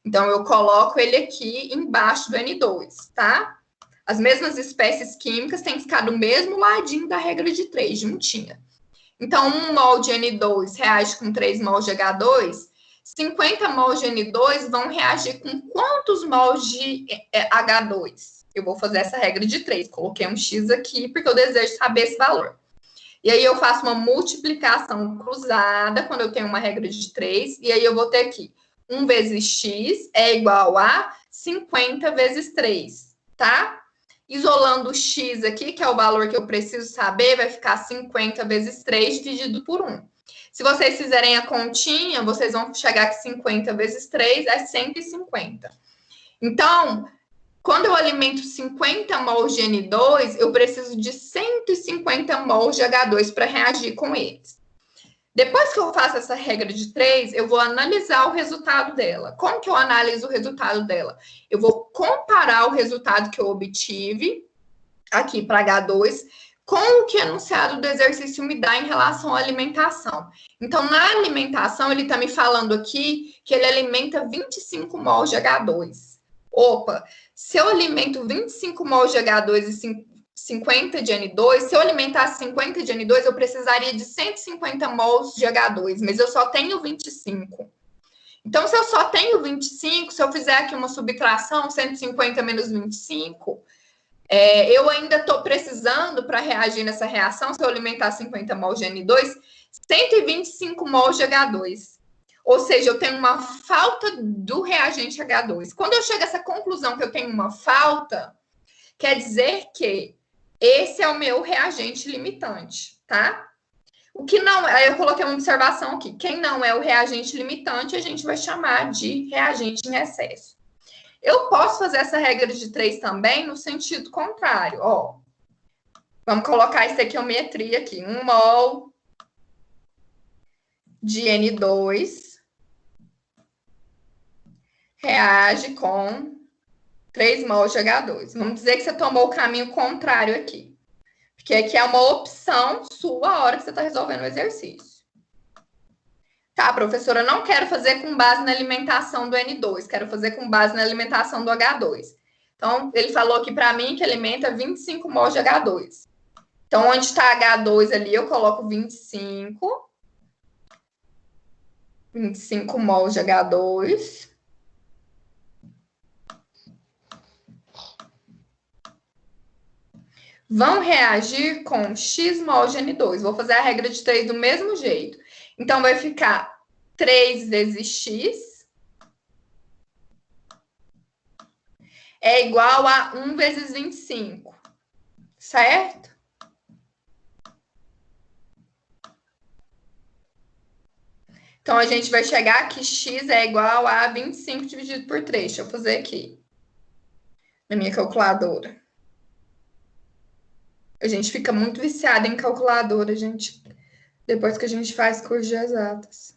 Então, eu coloco ele aqui embaixo do N2, tá? As mesmas espécies químicas têm que ficar do mesmo ladinho da regra de 3, juntinha. Então, 1 mol de N2 reage com 3 mols de H2, 50 mols de N2 vão reagir com quantos mols de H2? Eu vou fazer essa regra de 3. Coloquei um X aqui porque eu desejo saber esse valor. E aí eu faço uma multiplicação cruzada quando eu tenho uma regra de 3. E aí eu vou ter aqui 1 vezes X é igual a 50 vezes 3, tá? Isolando o X aqui, que é o valor que eu preciso saber, vai ficar 50 vezes 3 dividido por 1. Se vocês fizerem a continha, vocês vão chegar que 50 vezes 3 é 150. Então, quando eu alimento 50 mols de N2, eu preciso de 150 mols de H2 para reagir com eles. Depois que eu faço essa regra de 3, eu vou analisar o resultado dela. Como que eu analiso o resultado dela? Eu vou comparar o resultado que eu obtive aqui para H2 com o que enunciado do exercício me dá em relação à alimentação. Então, na alimentação, ele está me falando aqui que ele alimenta 25 mols de H2. Opa, se eu alimento 25 mols de H2 e 50 de N2, se eu alimentasse 50 de N2, eu precisaria de 150 mols de H2, mas eu só tenho 25. Então, se eu só tenho 25, se eu fizer aqui uma subtração, 150 menos 25... eu ainda estou precisando, para reagir nessa reação, se eu alimentar 50 mols de N2, 125 mols de H2. Ou seja, eu tenho uma falta do reagente H2. Quando eu chego a essa conclusão que eu tenho uma falta, quer dizer que esse é o meu reagente limitante, tá? O que não é, eu coloquei uma observação aqui. Quem não é o reagente limitante, a gente vai chamar de reagente em excesso. Eu posso fazer essa regra de 3 também no sentido contrário, ó. Vamos colocar a estequiometria aqui. 1 mol de N2 reage com 3 mols de H2. Vamos dizer que você tomou o caminho contrário aqui. Porque aqui é uma opção sua a hora que você está resolvendo o exercício. Tá, professora, eu não quero fazer com base na alimentação do N2, quero fazer com base na alimentação do H2. Então, ele falou aqui para mim que alimenta 25 mols de H2. Então, onde está H2 ali, eu coloco 25 mols de H2. Vão reagir com X mol de N2. Vou fazer a regra de 3 do mesmo jeito. Então, vai ficar 3 vezes X é igual a 1 vezes 25, certo? Então, a gente vai chegar que X é igual a 25 dividido por 3. Deixa eu fazer aqui na minha calculadora. A gente fica muito viciada em calculadora, gente. Depois que a gente faz curso de exatas.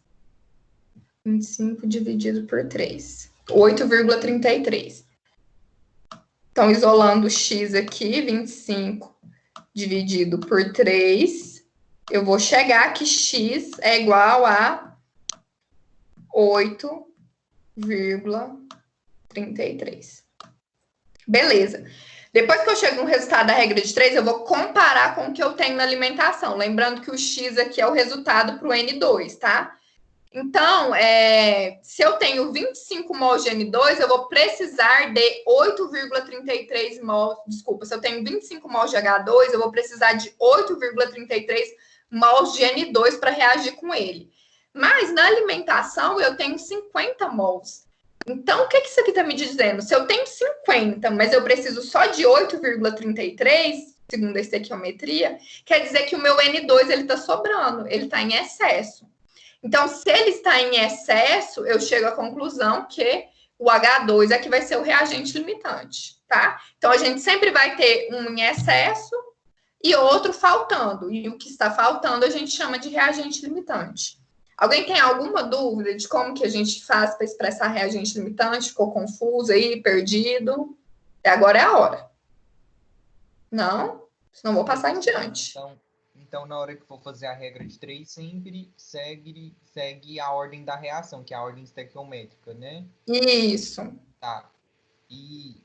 25 dividido por 3. 8,33. Então, isolando o X aqui, 25 dividido por 3. Eu vou chegar que X é igual a 8,33. Beleza. Depois que eu chego no resultado da regra de 3, eu vou comparar com o que eu tenho na alimentação. Lembrando que o X aqui é o resultado para o N2, tá? Então, se eu tenho 25 mols de N2, eu vou precisar de 8,33 mols. Desculpa, se eu tenho 25 mols de H2, eu vou precisar de 8,33 mols de N2 para reagir com ele. Mas na alimentação eu tenho 50 mols. Então, o que isso aqui está me dizendo? Se eu tenho 50, mas eu preciso só de 8,33, segundo a estequiometria, quer dizer que o meu N2 ele está sobrando, ele está em excesso. Então, se ele está em excesso, eu chego à conclusão que o H2 é que vai ser o reagente limitante, tá? Então, a gente sempre vai ter um em excesso e outro faltando. E o que está faltando a gente chama de reagente limitante. Alguém tem alguma dúvida de como que a gente faz para expressar reagente limitante? Ficou confuso aí, perdido? Agora é a hora. Não? Senão vou passar em diante. Então, na hora que for fazer a regra de 3, sempre segue a ordem da reação, que é a ordem estequiométrica, né? Isso. Tá. E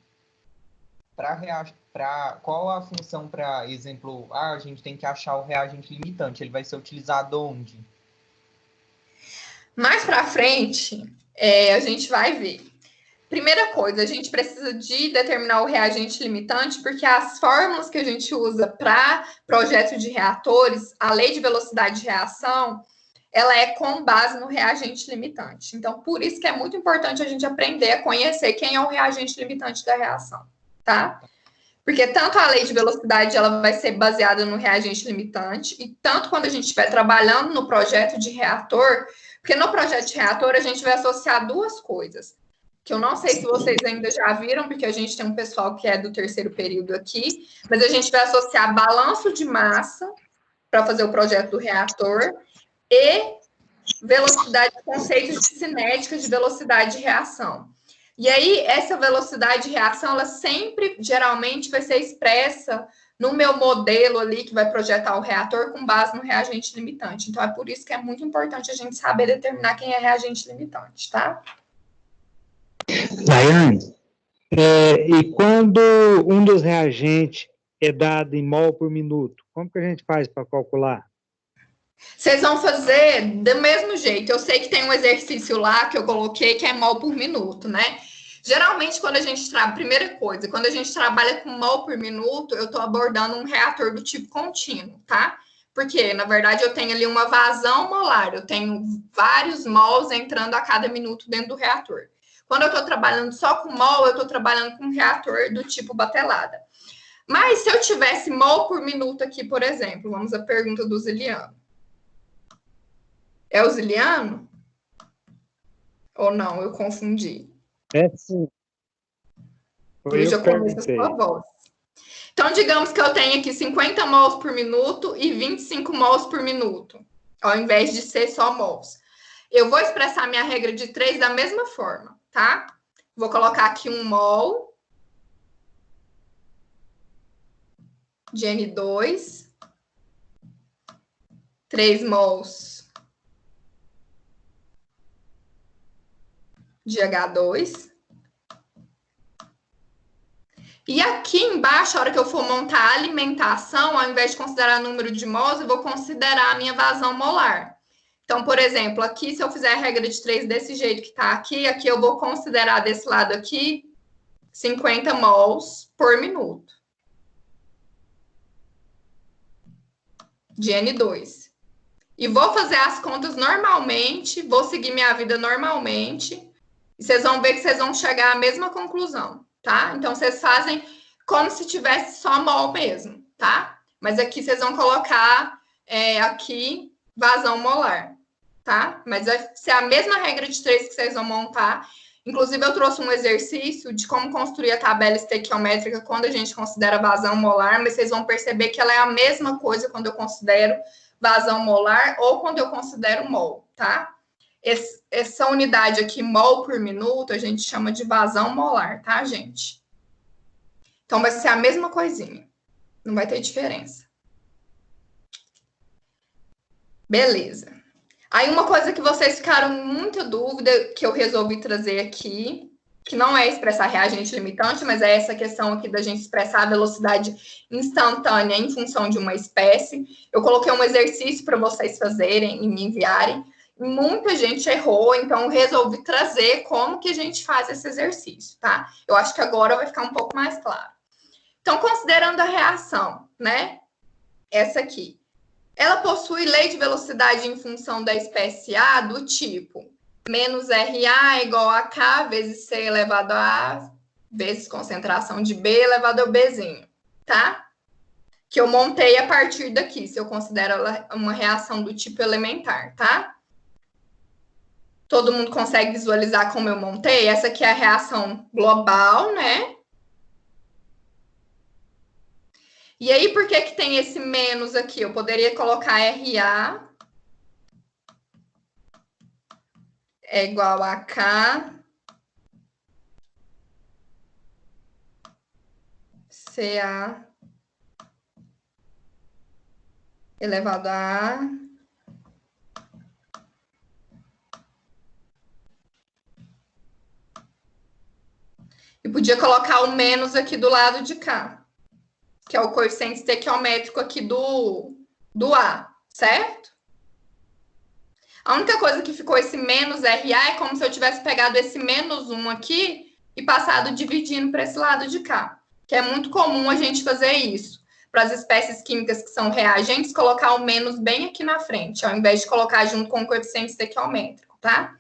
qual a função para, exemplo, a gente tem que achar o reagente limitante, ele vai ser utilizado onde? Mais para frente, a gente vai ver. Primeira coisa, a gente precisa de determinar o reagente limitante, porque as fórmulas que a gente usa para projeto de reatores, a lei de velocidade de reação, ela é com base no reagente limitante. Então, por isso que é muito importante a gente aprender a conhecer quem é o reagente limitante da reação, tá? Porque tanto a lei de velocidade, ela vai ser baseada no reagente limitante, e tanto quando a gente estiver trabalhando no projeto de reator, porque no projeto de reator a gente vai associar duas coisas, que eu não sei se vocês ainda já viram, porque a gente tem um pessoal que é do terceiro período aqui, mas a gente vai associar balanço de massa para fazer o projeto do reator e velocidade, conceitos de cinética de velocidade de reação. E aí, essa velocidade de reação, ela sempre, geralmente, vai ser expressa no meu modelo ali, que vai projetar o reator com base no reagente limitante. Então, é por isso que é muito importante a gente saber determinar quem é reagente limitante, tá? Daiane, e quando um dos reagentes é dado em mol por minuto, como que a gente faz para calcular? Vocês vão fazer do mesmo jeito. Eu sei que tem um exercício lá que eu coloquei que é mol por minuto, né? Geralmente, quando a gente primeira coisa, quando a gente trabalha com mol por minuto, eu estou abordando um reator do tipo contínuo, tá? Porque, na verdade, eu tenho ali uma vazão molar, eu tenho vários mols entrando a cada minuto dentro do reator. Quando eu estou trabalhando só com mol, eu estou trabalhando com um reator do tipo batelada. Mas se eu tivesse mol por minuto aqui, por exemplo, vamos à pergunta do Ziliano. É o Ziliano? Ou não? Eu confundi. É sim. Eu já conheço a sua voz. Então, digamos que eu tenho aqui 50 mols por minuto e 25 mols por minuto, ao invés de ser só mols. Eu vou expressar minha regra de 3 da mesma forma, tá? Vou colocar aqui 1 mol de N2, 3 mols de H2. E aqui embaixo, a hora que eu for montar a alimentação, ao invés de considerar número de mols, eu vou considerar a minha vazão molar. Então, por exemplo, aqui, se eu fizer a regra de 3 desse jeito que está aqui, aqui eu vou considerar desse lado aqui 50 mols por minuto de N2. E vou fazer as contas normalmente, vou seguir minha vida normalmente, e vocês vão ver que vocês vão chegar à mesma conclusão, tá? Então, vocês fazem como se tivesse só mol mesmo, tá? Mas aqui vocês vão colocar aqui vazão molar, tá? Mas vai ser a mesma regra de 3 que vocês vão montar. Inclusive, eu trouxe um exercício de como construir a tabela estequiométrica quando a gente considera vazão molar, mas vocês vão perceber que ela é a mesma coisa quando eu considero vazão molar ou quando eu considero mol, tá? Essa unidade aqui, mol por minuto, a gente chama de vazão molar, tá, gente? Então, vai ser a mesma coisinha. Não vai ter diferença. Beleza. Aí, uma coisa que vocês ficaram muita dúvida, que eu resolvi trazer aqui, que não é expressar reagente limitante, mas é essa questão aqui da gente expressar a velocidade instantânea em função de uma espécie. Eu coloquei um exercício para vocês fazerem e me enviarem. Muita gente errou, então resolvi trazer como que a gente faz esse exercício, tá? Eu acho que agora vai ficar um pouco mais claro. Então, considerando a reação, né? Essa aqui. Ela possui lei de velocidade em função da espécie A do tipo menos RA igual a K vezes C elevado a A vezes concentração de B elevado ao Bzinho, tá? Que eu montei a partir daqui, se eu considero ela uma reação do tipo elementar, tá? Todo mundo consegue visualizar como eu montei? Essa aqui é a reação global, né? E aí, por que que tem esse menos aqui? Eu poderia colocar RA é igual a K CA elevado a A e podia colocar o menos aqui do lado de cá, que é o coeficiente estequiométrico aqui do A, certo? A única coisa que ficou esse menos RA é como se eu tivesse pegado esse menos 1 aqui e passado dividindo para esse lado de cá, que é muito comum a gente fazer isso. Para as espécies químicas que são reagentes, colocar o menos bem aqui na frente, ao invés de colocar junto com o coeficiente estequiométrico, tá?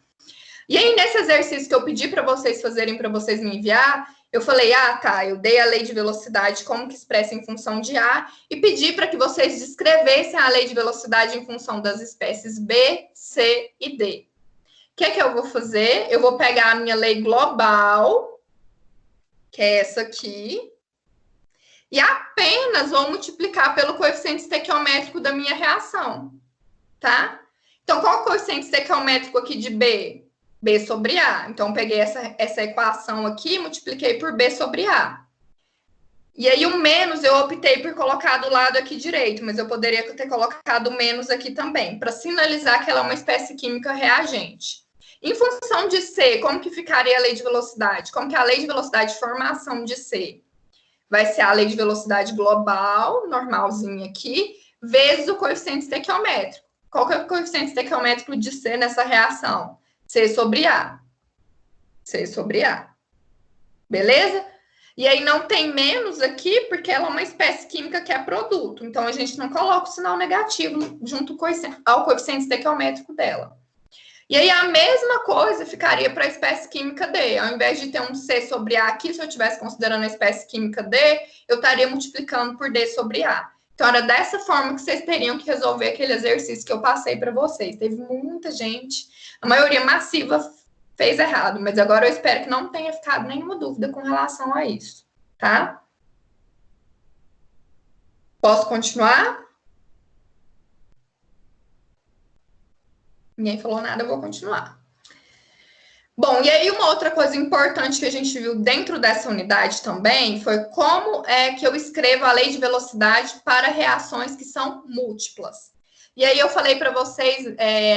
E aí, nesse exercício que eu pedi para vocês fazerem, para vocês me enviar, eu falei, tá, eu dei a lei de velocidade como que expressa em função de A e pedi para que vocês descrevessem a lei de velocidade em função das espécies B, C e D. O que é que eu vou fazer? Eu vou pegar a minha lei global, que é essa aqui, e apenas vou multiplicar pelo coeficiente estequiométrico da minha reação, tá? Então, qual é o coeficiente estequiométrico aqui de B? B sobre A. Então, peguei essa equação aqui e multipliquei por B sobre A. E aí, o menos eu optei por colocar do lado aqui direito, mas eu poderia ter colocado menos aqui também, para sinalizar que ela é uma espécie química reagente. Em função de C, como que ficaria a lei de velocidade? Como que a lei de velocidade de formação de C? Vai ser a lei de velocidade global, normalzinha aqui, vezes o coeficiente estequiométrico. Qual que é o coeficiente estequiométrico de C nessa reação? C sobre A. C sobre A. Beleza? E aí não tem menos aqui, porque ela é uma espécie química que é produto. Então, a gente não coloca o sinal negativo junto ao coeficiente estequiométrico dela. E aí, a mesma coisa ficaria para a espécie química D. Ao invés de ter um C sobre A aqui, se eu estivesse considerando a espécie química D, eu estaria multiplicando por D sobre A. Então, era dessa forma que vocês teriam que resolver aquele exercício que eu passei para vocês. Teve muita gente, a maioria massiva fez errado, mas agora eu espero que não tenha ficado nenhuma dúvida com relação a isso, tá? Posso continuar? Ninguém falou nada, eu vou continuar. Bom, e aí uma outra coisa importante que a gente viu dentro dessa unidade também foi como é que eu escrevo a lei de velocidade para reações que são múltiplas. E aí eu falei para vocês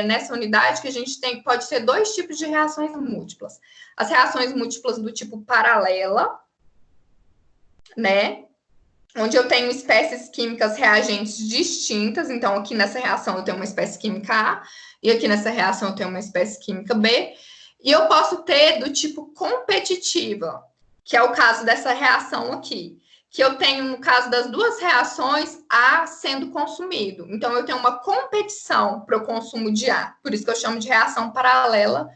nessa unidade que a gente pode ter dois tipos de reações múltiplas. As reações múltiplas do tipo paralela, né? Onde eu tenho espécies químicas reagentes distintas. Então, aqui nessa reação eu tenho uma espécie química A, e aqui nessa reação eu tenho uma espécie química B. E eu posso ter do tipo competitiva, que é o caso dessa reação aqui. Que eu tenho, no caso das duas reações, A sendo consumido. Então, eu tenho uma competição para o consumo de A. Por isso que eu chamo de reação paralela.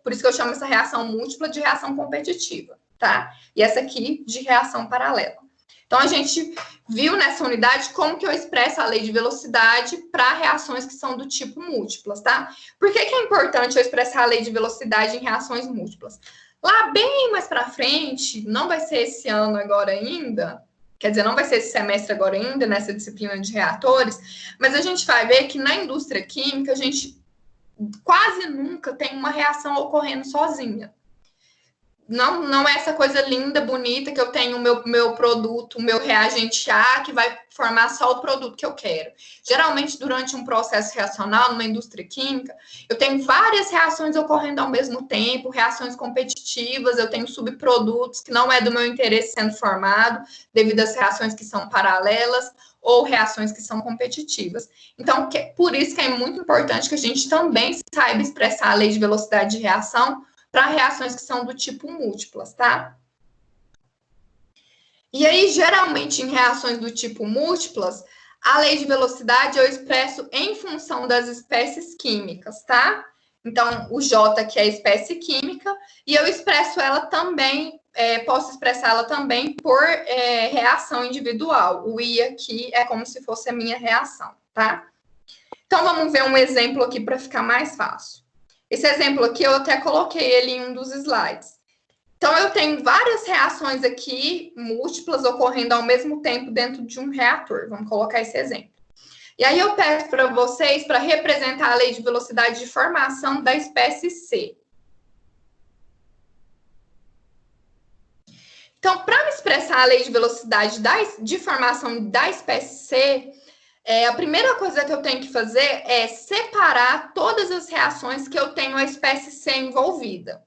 Por isso que eu chamo essa reação múltipla de reação competitiva, tá? E essa aqui de reação paralela. Então, a gente viu nessa unidade como que eu expresso a lei de velocidade para reações que são do tipo múltiplas, tá? Por que que é importante eu expressar a lei de velocidade em reações múltiplas? Lá bem mais para frente, não vai ser esse ano agora ainda, quer dizer, não vai ser esse semestre agora ainda, nessa disciplina de reatores, mas a gente vai ver que na indústria química, a gente quase nunca tem uma reação ocorrendo sozinha. Não é essa coisa linda, bonita, que eu tenho o meu produto, o meu reagente A, que vai formar só o produto que eu quero. Geralmente, durante um processo reacional, numa indústria química, eu tenho várias reações ocorrendo ao mesmo tempo, reações competitivas, eu tenho subprodutos que não é do meu interesse sendo formado, devido às reações que são paralelas, ou reações que são competitivas. Então, por isso que é muito importante que a gente também saiba expressar a lei de velocidade de reação para reações que são do tipo múltiplas, tá? E aí, geralmente, em reações do tipo múltiplas, a lei de velocidade eu expresso em função das espécies químicas, tá? Então, o J, que é a espécie química, e eu expresso ela também, posso expressar ela também por reação individual. O I aqui é como se fosse a minha reação, tá? Então, vamos ver um exemplo aqui para ficar mais fácil. Esse exemplo aqui, eu até coloquei ele em um dos slides. Então, eu tenho várias reações aqui, múltiplas, ocorrendo ao mesmo tempo dentro de um reator. Vamos colocar esse exemplo. E aí, eu peço para vocês para representar a lei de velocidade de formação da espécie C. Então, para me expressar a lei de velocidade de formação da espécie C, a primeira coisa que eu tenho que fazer é separar todas as reações que eu tenho a espécie C envolvida.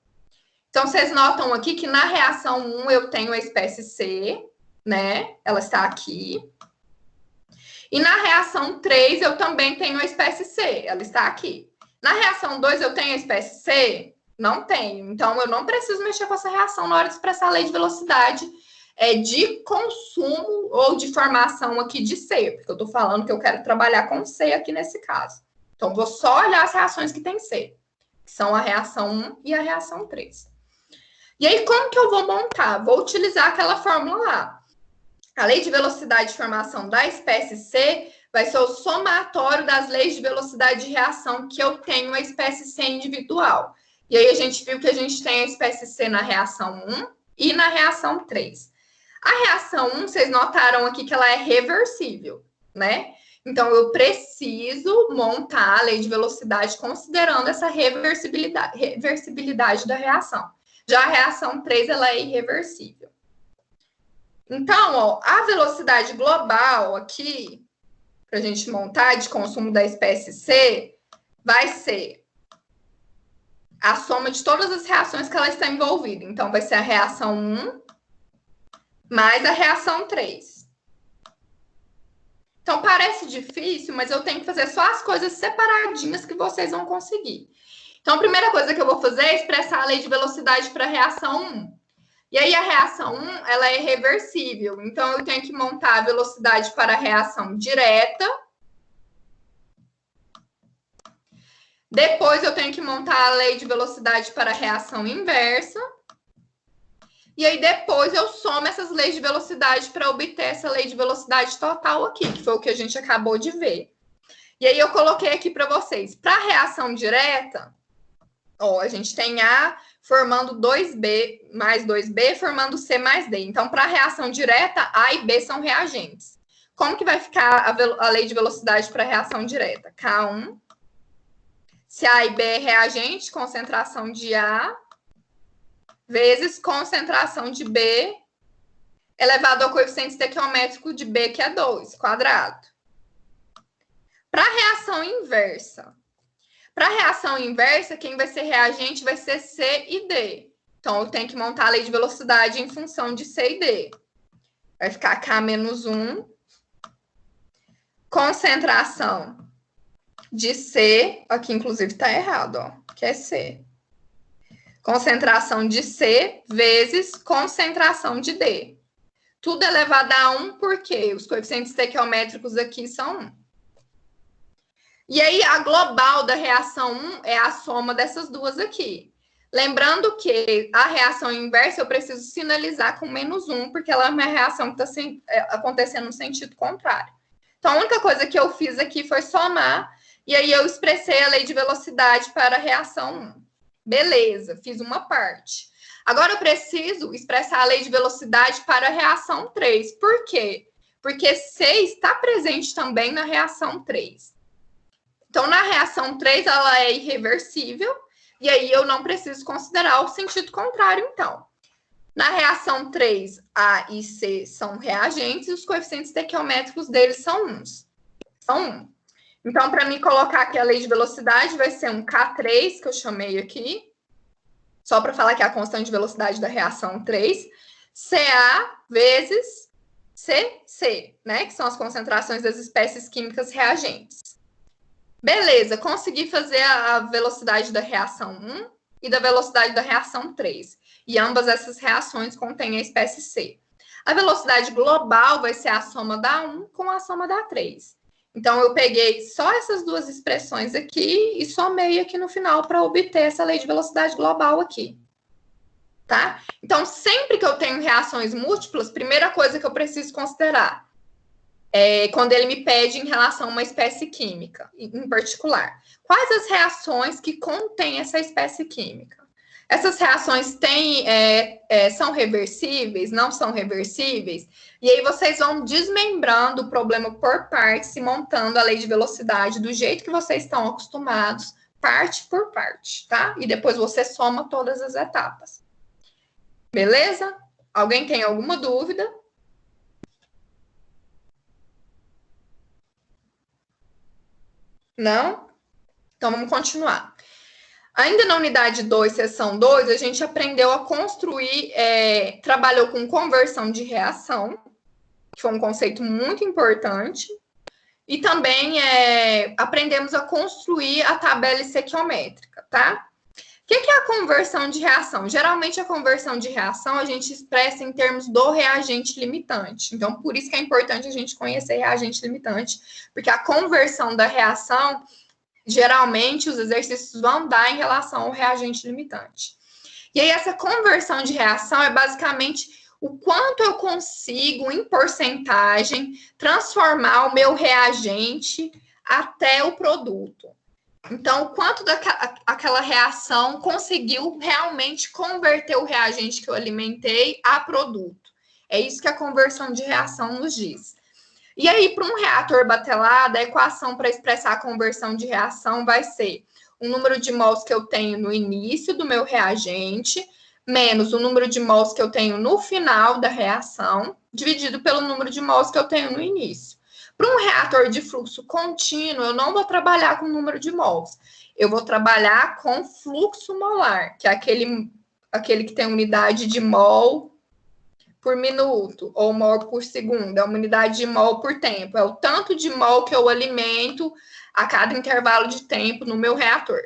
Então, vocês notam aqui que na reação 1 eu tenho a espécie C, né? Ela está aqui. E na reação 3 eu também tenho a espécie C, ela está aqui. Na reação 2 eu tenho a espécie C? Não tenho. Então, eu não preciso mexer com essa reação na hora de expressar a lei de velocidade de consumo ou de formação aqui de C, porque eu estou falando que eu quero trabalhar com C aqui nesse caso. Então, vou só olhar as reações que tem C, que são a reação 1 e a reação 3. E aí, como que eu vou montar? Vou utilizar aquela fórmula lá. A lei de velocidade de formação da espécie C vai ser o somatório das leis de velocidade de reação que eu tenho a espécie C individual. E aí, a gente viu que a gente tem a espécie C na reação 1 e na reação 3. A reação 1, vocês notaram aqui que ela é reversível, né? Então, eu preciso montar a lei de velocidade considerando essa reversibilidade da reação. Já a reação 3, ela é irreversível. Então, ó, a velocidade global aqui, para a gente montar de consumo da espécie C, vai ser a soma de todas as reações que ela está envolvida. Então, vai ser a reação 1 mais a reação 3. Então, parece difícil, mas eu tenho que fazer só as coisas separadinhas que vocês vão conseguir. Então, a primeira coisa que eu vou fazer é expressar a lei de velocidade para a reação 1. E aí, a reação 1, ela é reversível. Então, eu tenho que montar a velocidade para a reação direta. Depois, eu tenho que montar a lei de velocidade para a reação inversa. E aí, depois, eu somo essas leis de velocidade para obter essa lei de velocidade total aqui, que foi o que a gente acabou de ver. E aí, eu coloquei aqui para vocês. Para a reação direta, ó, a gente tem A formando 2B mais 2B, formando C mais D. Então, para a reação direta, A e B são reagentes. Como que vai ficar a lei de velocidade para a reação direta? K1. Se A e B é reagente, concentração de A vezes concentração de B elevado ao coeficiente estequiométrico de B, que é 2, quadrado. Para a reação inversa. Para a reação inversa, quem vai ser reagente vai ser C e D. Então, eu tenho que montar a lei de velocidade em função de C e D. Vai ficar K menos 1. Concentração de C. Aqui, inclusive, está errado, ó. Que é C. Concentração de C vezes concentração de D. Tudo elevado a 1, porque os coeficientes estequiométricos aqui são 1. E aí, a global da reação 1 é a soma dessas duas aqui. Lembrando que a reação inversa eu preciso sinalizar com menos 1, porque ela é uma reação que está acontecendo no sentido contrário. Então, a única coisa que eu fiz aqui foi somar, e aí eu expressei a lei de velocidade para a reação 1. Beleza, fiz uma parte. Agora eu preciso expressar a lei de velocidade para a reação 3. Por quê? Porque C está presente também na reação 3. Então, na reação 3, ela é irreversível, e aí eu não preciso considerar o sentido contrário, então. Na reação 3, A e C são reagentes, e os coeficientes estequiométricos deles são 1. São 1. Então, para mim colocar aqui a lei de velocidade, vai ser um K3, que eu chamei aqui, só para falar que é a constante de velocidade da reação 3, CA vezes CC, né? Que são as concentrações das espécies químicas reagentes. Beleza, consegui fazer a velocidade da reação 1 e da velocidade da reação 3. E ambas essas reações contêm a espécie C. A velocidade global vai ser a soma da 1 com a soma da 3. Então, eu peguei só essas duas expressões aqui e somei aqui no final para obter essa lei de velocidade global aqui. Tá? Então, sempre que eu tenho reações múltiplas, primeira coisa que eu preciso considerar é quando ele me pede em relação a uma espécie química, em particular. Quais as reações que contêm essa espécie química? Essas reações são reversíveis, não são reversíveis? E aí vocês vão desmembrando o problema por partes e montando a lei de velocidade do jeito que vocês estão acostumados, parte por parte, tá? E depois você soma todas as etapas. Beleza? Alguém tem alguma dúvida? Não? Então, vamos continuar. Ainda na unidade 2, seção 2, a gente aprendeu a construir, trabalhou com conversão de reação, que foi um conceito muito importante, e também aprendemos a construir a tabela estequiométrica, tá? O que é a conversão de reação? Geralmente, a conversão de reação a gente expressa em termos do reagente limitante. Então, por isso que é importante a gente conhecer reagente limitante, porque a conversão da reação, geralmente, os exercícios vão dar em relação ao reagente limitante. E aí, essa conversão de reação é basicamente o quanto eu consigo, em porcentagem, transformar o meu reagente até o produto. Então, o quanto daquela reação conseguiu realmente converter o reagente que eu alimentei a produto. É isso que a conversão de reação nos diz. E aí, para um reator batelado, a equação para expressar a conversão de reação vai ser o número de mols que eu tenho no início do meu reagente, menos o número de mols que eu tenho no final da reação, dividido pelo número de mols que eu tenho no início. Para um reator de fluxo contínuo, eu não vou trabalhar com número de mols. Eu vou trabalhar com fluxo molar, que é aquele que tem unidade de mol por minuto, ou mol por segundo, é uma unidade de mol por tempo. É o tanto de mol que eu alimento a cada intervalo de tempo no meu reator.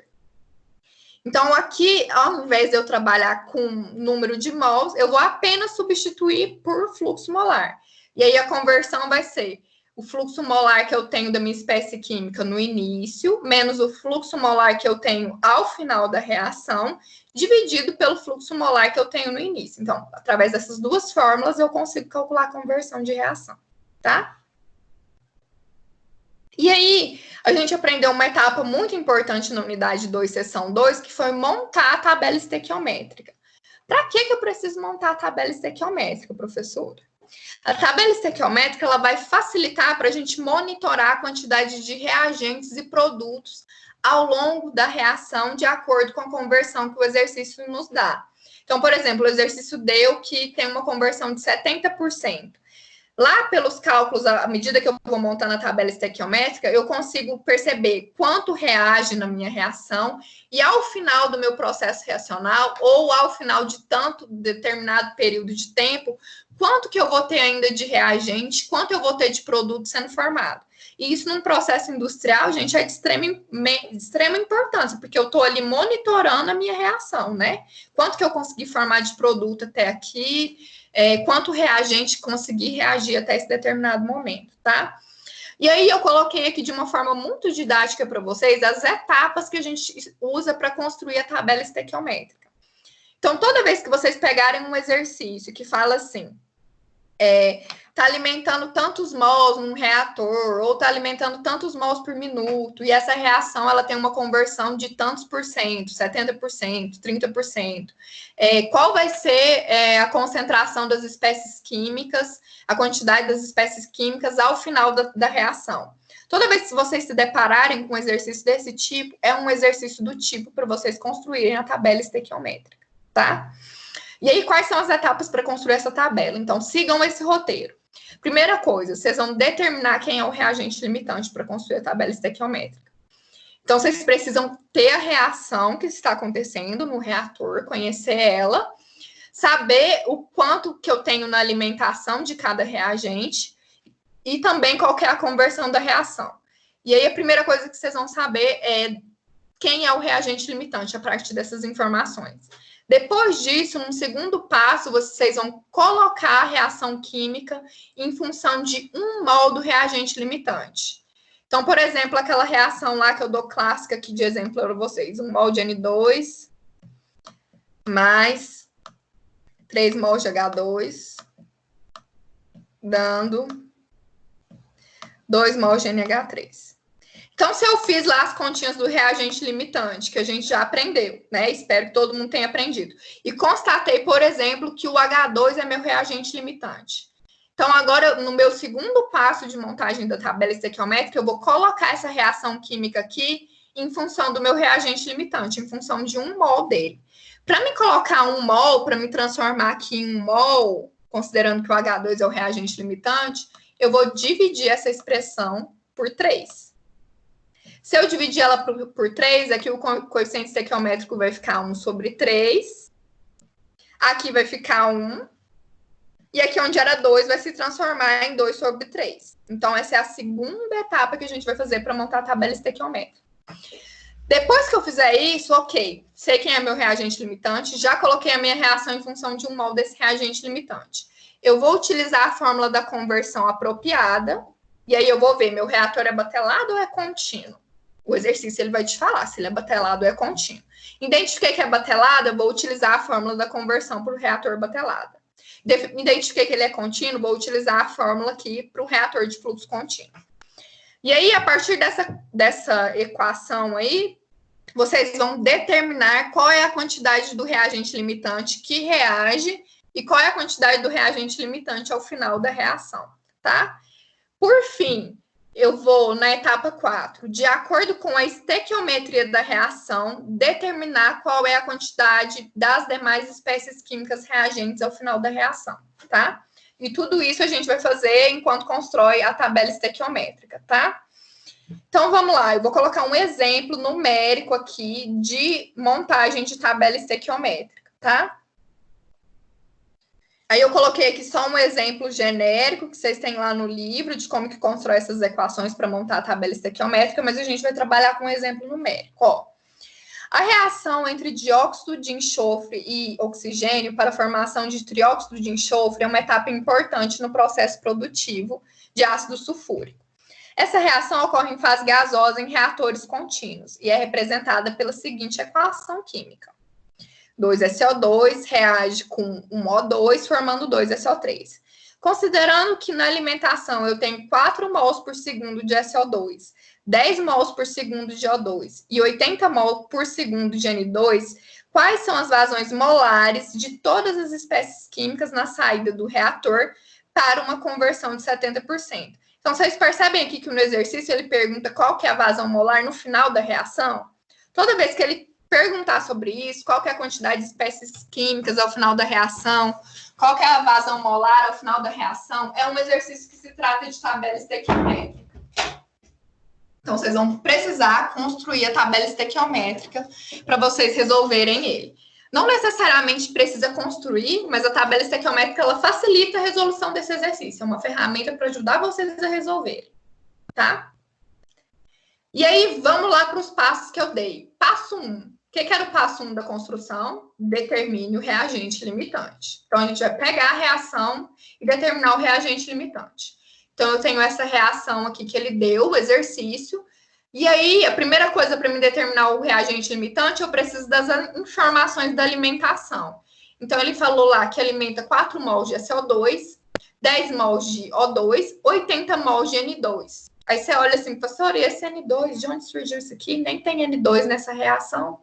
Então, aqui, ao invés de eu trabalhar com número de mols, eu vou apenas substituir por fluxo molar. E aí, a conversão vai ser o fluxo molar que eu tenho da minha espécie química no início, menos o fluxo molar que eu tenho ao final da reação, dividido pelo fluxo molar que eu tenho no início. Então, através dessas duas fórmulas, eu consigo calcular a conversão de reação, tá? E aí, a gente aprendeu uma etapa muito importante na unidade 2, seção 2, que foi montar a tabela estequiométrica. Para que eu preciso montar a tabela estequiométrica, professora? A tabela estequiométrica ela vai facilitar para a gente monitorar a quantidade de reagentes e produtos ao longo da reação, de acordo com a conversão que o exercício nos dá. Então, por exemplo, o exercício deu que tem uma conversão de 70%. Lá pelos cálculos, à medida que eu vou montando a tabela estequiométrica, eu consigo perceber quanto reage na minha reação e ao final do meu processo reacional ou ao final de tanto determinado período de tempo, quanto que eu vou ter ainda de reagente, quanto eu vou ter de produto sendo formado. E isso num processo industrial, gente, é de extrema importância, porque eu estou ali monitorando a minha reação, né? Quanto que eu consegui formar de produto até aqui, quanto reagente consegui reagir até esse determinado momento, tá? E aí eu coloquei aqui de uma forma muito didática para vocês as etapas que a gente usa para construir a tabela estequiométrica. Então, toda vez que vocês pegarem um exercício que fala assim, tá alimentando tantos mols num reator, ou tá alimentando tantos mols por minuto, e essa reação ela tem uma conversão de tantos por cento, 70%, 30%. Qual vai ser a concentração das espécies químicas, a quantidade das espécies químicas ao final da reação? Toda vez que vocês se depararem com um exercício desse tipo, é um exercício do tipo para vocês construírem a tabela estequiométrica, tá? E aí, quais são as etapas para construir essa tabela? Então, sigam esse roteiro. Primeira coisa, vocês vão determinar quem é o reagente limitante para construir a tabela estequiométrica. Então, vocês precisam ter a reação que está acontecendo no reator, conhecer ela. saber o quanto que eu tenho na alimentação de cada reagente e também qual que é a conversão da reação. E aí a primeira coisa que vocês vão saber é quem é o reagente limitante a partir dessas informações. Depois disso, no segundo passo, vocês vão colocar a reação química em função de 1 mol do reagente limitante. Então, por exemplo, aquela reação lá que eu dou clássica aqui de exemplo para vocês. 1 mol de N2 mais 3 mols de H2, dando 2 mols de NH3. Então, se eu fiz lá as continhas do reagente limitante, que a gente já aprendeu, né? Espero que todo mundo tenha aprendido. E constatei, por exemplo, que o H2 é meu reagente limitante. Então, agora, no meu segundo passo de montagem da tabela estequiométrica, eu vou colocar essa reação química aqui em função do meu reagente limitante, em função de 1 mol dele. Para me colocar 1 mol, para me transformar aqui em 1 mol, considerando que o H2 é o reagente limitante, eu vou dividir essa expressão por 3. Se eu dividir ela por 3, aqui o coeficiente estequiométrico vai ficar 1 sobre 3. Aqui vai ficar 1. E aqui onde era 2 vai se transformar em 2 sobre 3. Então, essa é a segunda etapa que a gente vai fazer para montar a tabela estequiométrica. Depois que eu fizer isso, ok, sei quem é meu reagente limitante, já coloquei a minha reação em função de 1 mol desse reagente limitante. Eu vou utilizar a fórmula da conversão apropriada, e aí eu vou ver, meu reator é batelado ou é contínuo? O exercício ele vai te falar se ele é batelado ou é contínuo. Identifiquei que é batelado, eu vou utilizar a fórmula da conversão para o reator batelado. Identifiquei que ele é contínuo, vou utilizar a fórmula aqui para o reator de fluxo contínuo. E aí, a partir dessa equação aí, vocês vão determinar qual é a quantidade do reagente limitante que reage e qual é a quantidade do reagente limitante ao final da reação, tá? Por fim, eu vou, na etapa 4, de acordo com a estequiometria da reação, determinar qual é a quantidade das demais espécies químicas reagentes ao final da reação, tá? E tudo isso a gente vai fazer enquanto constrói a tabela estequiométrica, tá? Então, vamos lá. Eu vou colocar um exemplo numérico aqui de montagem de tabela estequiométrica, tá? Aí eu coloquei aqui só um exemplo genérico que vocês têm lá no livro de como que constrói essas equações para montar a tabela estequiométrica, mas a gente vai trabalhar com um exemplo numérico. Ó, a reação entre dióxido de enxofre e oxigênio para a formação de trióxido de enxofre é uma etapa importante no processo produtivo de ácido sulfúrico. Essa reação ocorre em fase gasosa em reatores contínuos e é representada pela seguinte equação química. 2SO2 reage com 1O2, formando 2SO3. Considerando que na alimentação eu tenho 4 mols por segundo de SO2, 10 mols por segundo de O2 e 80 mols por segundo de N2, quais são as vazões molares de todas as espécies químicas na saída do reator para uma conversão de 70%? Então, vocês percebem aqui que no exercício ele pergunta qual que é a vazão molar no final da reação? Toda vez que ele perguntar sobre isso, qual que é a quantidade de espécies químicas ao final da reação, qual que é a vazão molar ao final da reação, é um exercício que se trata de tabela estequiométrica. Então, vocês vão precisar construir a tabela estequiométrica para vocês resolverem ele. Não necessariamente precisa construir, mas a tabela estequiométrica ela facilita a resolução desse exercício. É uma ferramenta para ajudar vocês a resolverem, tá? E aí, vamos lá para os passos que eu dei. Passo 1. O que era o passo 1 da construção? Determine o reagente limitante. Então, a gente vai pegar a reação e determinar o reagente limitante. Então, eu tenho essa reação aqui que ele deu, o exercício. E aí, a primeira coisa para me determinar o reagente limitante, eu preciso das informações da alimentação. Então, ele falou lá que alimenta 4 mols de SO2, 10 mols de O2, 80 mols de N2. Aí você olha assim, pastor, e esse N2, de onde surgiu isso aqui? Nem tem N2 nessa reação.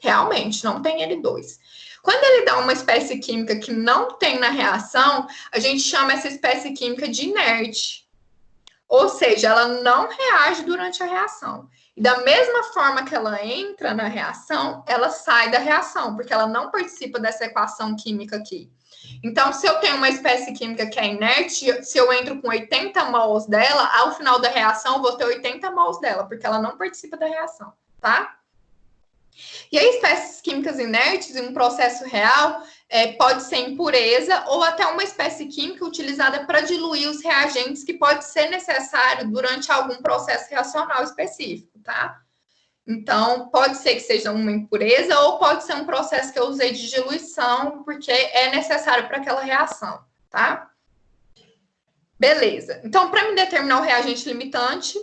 Realmente, não tem N2. Quando ele dá uma espécie química que não tem na reação, a gente chama essa espécie química de inerte. Ou seja, ela não reage durante a reação. E da mesma forma que ela entra na reação, ela sai da reação, porque ela não participa dessa equação química aqui. Então, se eu tenho uma espécie química que é inerte, se eu entro com 80 mols dela, ao final da reação, eu vou ter 80 mols dela, porque ela não participa da reação, tá? E aí, espécies químicas inertes, em um processo real, pode ser impureza ou até uma espécie química utilizada para diluir os reagentes que pode ser necessário durante algum processo reacional específico, tá? Então, pode ser que seja uma impureza ou pode ser um processo que eu usei de diluição porque é necessário para aquela reação, tá? Beleza. Então, para me determinar o reagente limitante,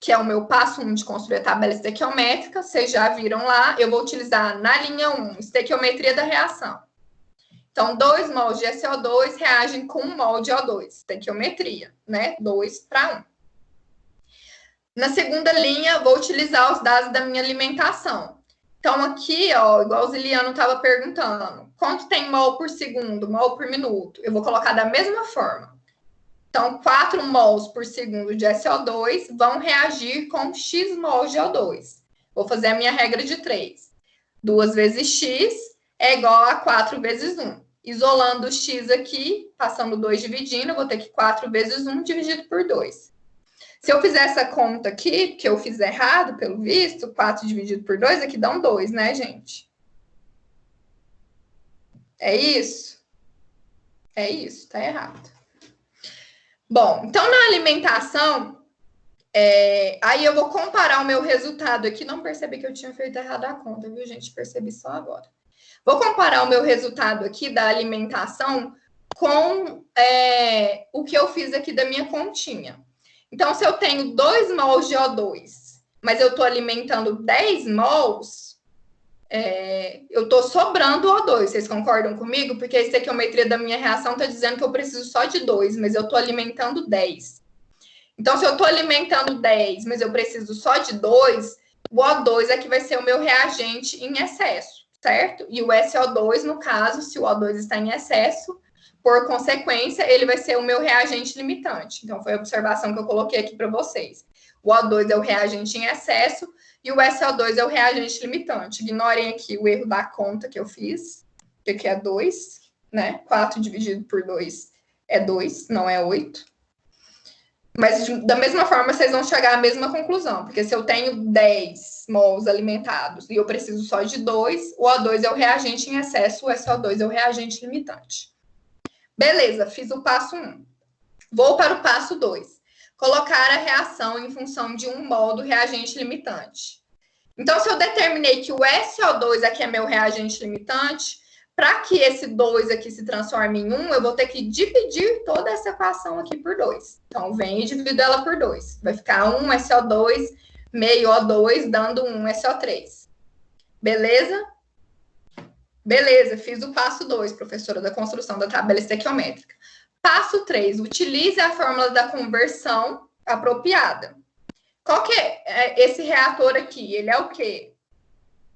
que é o meu passo 1 de construir a tabela estequiométrica, vocês já viram lá, eu vou utilizar na linha 1, estequiometria da reação. Então, 2 mols de SO2 reagem com 1 mol de O2, estequiometria, né? 2 para 1. Na segunda linha, vou utilizar os dados da minha alimentação. Então, aqui, ó, igual o Ziliano estava perguntando, quanto tem mol por segundo, mol por minuto? Eu vou colocar da mesma forma. Então, 4 mols por segundo de SO2 vão reagir com X mols de O2. Vou fazer a minha regra de 3. 2 vezes X é igual a 4 vezes 1. Isolando o X aqui, passando 2 dividindo, eu vou ter que 4 vezes 1 dividido por 2. Se eu fizer essa conta aqui, que eu fiz errado, pelo visto, 4 dividido por 2, aqui dá um 2, né, gente? É isso? É isso, tá errado. Bom, então na alimentação, aí eu vou comparar o meu resultado aqui. Não percebi que eu tinha feito errado a conta, viu, gente? Percebi só agora. Vou comparar o meu resultado aqui da alimentação com o que eu fiz aqui da minha continha. Então, se eu tenho 2 mols de O2, mas eu estou alimentando 10 mols, eu estou sobrando O2. Vocês concordam comigo? Porque a estequiometria da minha reação está dizendo que eu preciso só de 2, mas eu estou alimentando 10. Então, se eu estou alimentando 10, mas eu preciso só de 2, o O2 é que vai ser o meu reagente em excesso, certo? E o SO2, no caso, se o O2 está em excesso, por consequência, ele vai ser o meu reagente limitante. Então, foi a observação que eu coloquei aqui para vocês. O O2 é o reagente em excesso e o SO2 é o reagente limitante. Ignorem aqui o erro da conta que eu fiz, que aqui é 2, né? 4 dividido por 2 é 2, não é 8. Mas, da mesma forma, vocês vão chegar à mesma conclusão. Porque se eu tenho 10 mols alimentados e eu preciso só de 2, o O2 é o reagente em excesso, o SO2 é o reagente limitante. Beleza, fiz o passo 1. Vou para o passo 2. Colocar a reação em função de 1 mol do reagente limitante. Então, se eu determinei que o SO2 aqui é meu reagente limitante, para que esse 2 aqui se transforme em 1, eu vou ter que dividir toda essa equação aqui por 2. Então, venho e divido ela por 2. Vai ficar 1 SO2 meio O2, dando 1 SO3. Beleza? Beleza, fiz o passo 2, professora, da construção da tabela estequiométrica. Passo 3, utilize a fórmula da conversão apropriada. Qual que é esse reator aqui? Ele é o quê?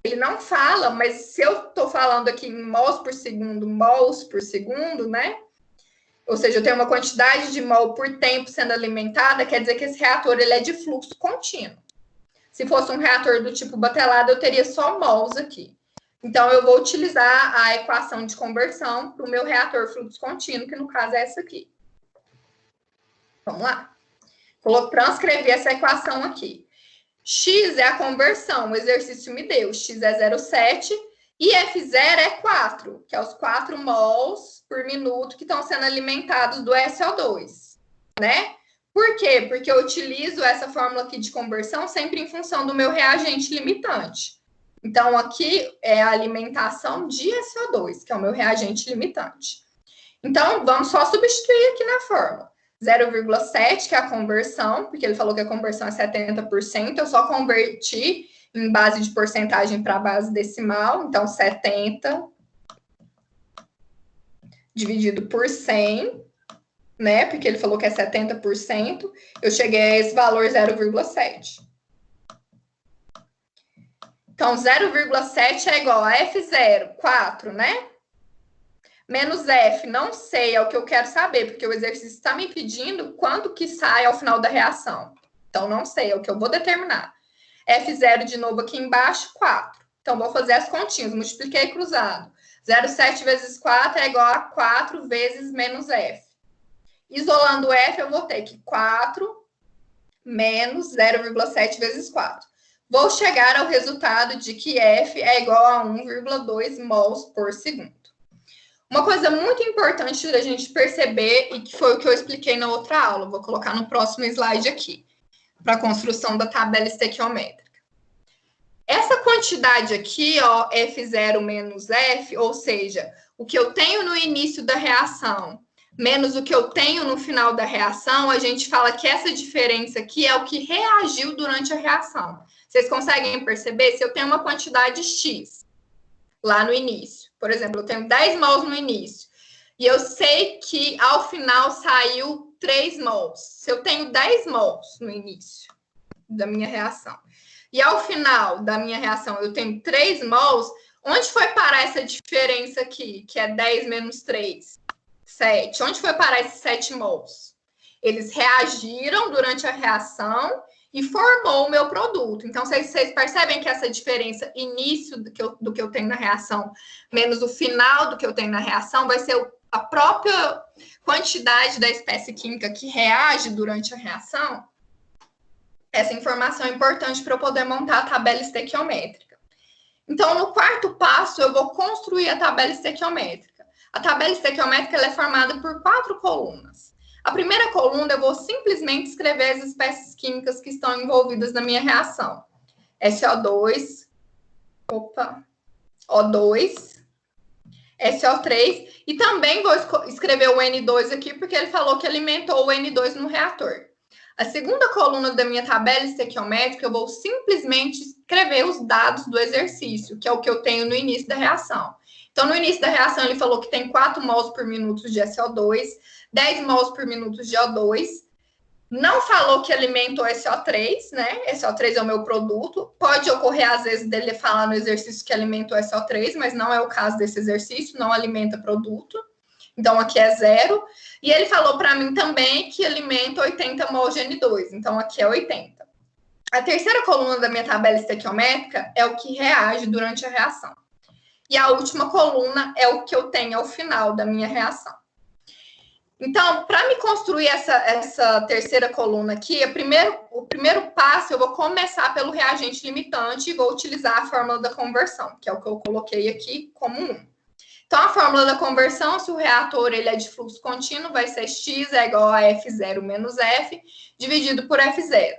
Ele não fala, mas se eu estou falando aqui em mols por segundo, né? Ou seja, eu tenho uma quantidade de mol por tempo sendo alimentada, quer dizer que esse reator ele é de fluxo contínuo. Se fosse um reator do tipo batelado, eu teria só mols aqui. Então, eu vou utilizar a equação de conversão para o meu reator fluxo contínuo, que no caso é essa aqui. Vamos lá. Vou transcrever essa equação aqui. X é a conversão, o exercício me deu. X é 0,7 e F0 é 4, que é os 4 mols por minuto que estão sendo alimentados do SO2, né? Por quê? Porque eu utilizo essa fórmula aqui de conversão sempre em função do meu reagente limitante. Então, aqui é a alimentação de SO2, que é o meu reagente limitante. Então, vamos só substituir aqui na fórmula. 0,7, que é a conversão, porque ele falou que a conversão é 70%, eu só converti em base de porcentagem para base decimal, então 70 dividido por 100, né? Porque ele falou que é 70%, eu cheguei a esse valor 0,7. Então, 0,7 é igual a F0, 4, né? Menos F, não sei, é o que eu quero saber, porque o exercício está me pedindo quanto que sai ao final da reação. Então, não sei, é o que eu vou determinar. F0 de novo aqui embaixo, 4. Então, vou fazer as continhas, multipliquei cruzado. 0,7 vezes 4 é igual a 4 vezes menos F. Isolando F, eu vou ter que 4 menos 0,7 vezes 4. Vou chegar ao resultado de que F é igual a 1,2 mols por segundo. Uma coisa muito importante da gente perceber, e que foi o que eu expliquei na outra aula, vou colocar no próximo slide aqui, para a construção da tabela estequiométrica. Essa quantidade aqui, ó, F0 menos F, ou seja, o que eu tenho no início da reação menos o que eu tenho no final da reação, a gente fala que essa diferença aqui é o que reagiu durante a reação. Vocês conseguem perceber? Se eu tenho uma quantidade X lá no início, por exemplo, eu tenho 10 mols no início, e eu sei que ao final saiu 3 mols. Se eu tenho 10 mols no início da minha reação, e ao final da minha reação eu tenho 3 mols, onde foi parar essa diferença aqui, que é 10 menos 3? 7. Onde foi parar esses 7 mols? Eles reagiram durante a reação e formou o meu produto. Então, vocês percebem que essa diferença início do que eu tenho na reação menos o final do que eu tenho na reação vai ser a própria quantidade da espécie química que reage durante a reação? Essa informação é importante para eu poder montar a tabela estequiométrica. Então, no quarto passo, eu vou construir a tabela estequiométrica. A tabela estequiométrica ela é formada por 4 colunas. A primeira coluna, eu vou simplesmente escrever as espécies químicas que estão envolvidas na minha reação. SO2, O2, SO3, e também vou escrever o N2 aqui, porque ele falou que alimentou o N2 no reator. A segunda coluna da minha tabela estequiométrica, eu vou simplesmente escrever os dados do exercício, que é o que eu tenho no início da reação. Então, no início da reação, ele falou que tem 4 mols por minuto de SO2, 10 mols por minuto de O2. Não falou que alimentou SO3, né? SO3 é o meu produto. Pode ocorrer, às vezes, dele falar no exercício que alimentou SO3, mas não é o caso desse exercício, não alimenta produto. Então, aqui é 0. E ele falou para mim também que alimenta 80 mols de N2. Então, aqui é 80. A terceira coluna da minha tabela estequiométrica é o que reage durante a reação. E a última coluna é o que eu tenho ao final da minha reação. Então, para me construir essa terceira coluna aqui, o primeiro passo, eu vou começar pelo reagente limitante e vou utilizar a fórmula da conversão, que é o que eu coloquei aqui como 1. Então, a fórmula da conversão, se o reator ele é de fluxo contínuo, vai ser X é igual a F0 menos F, dividido por F0.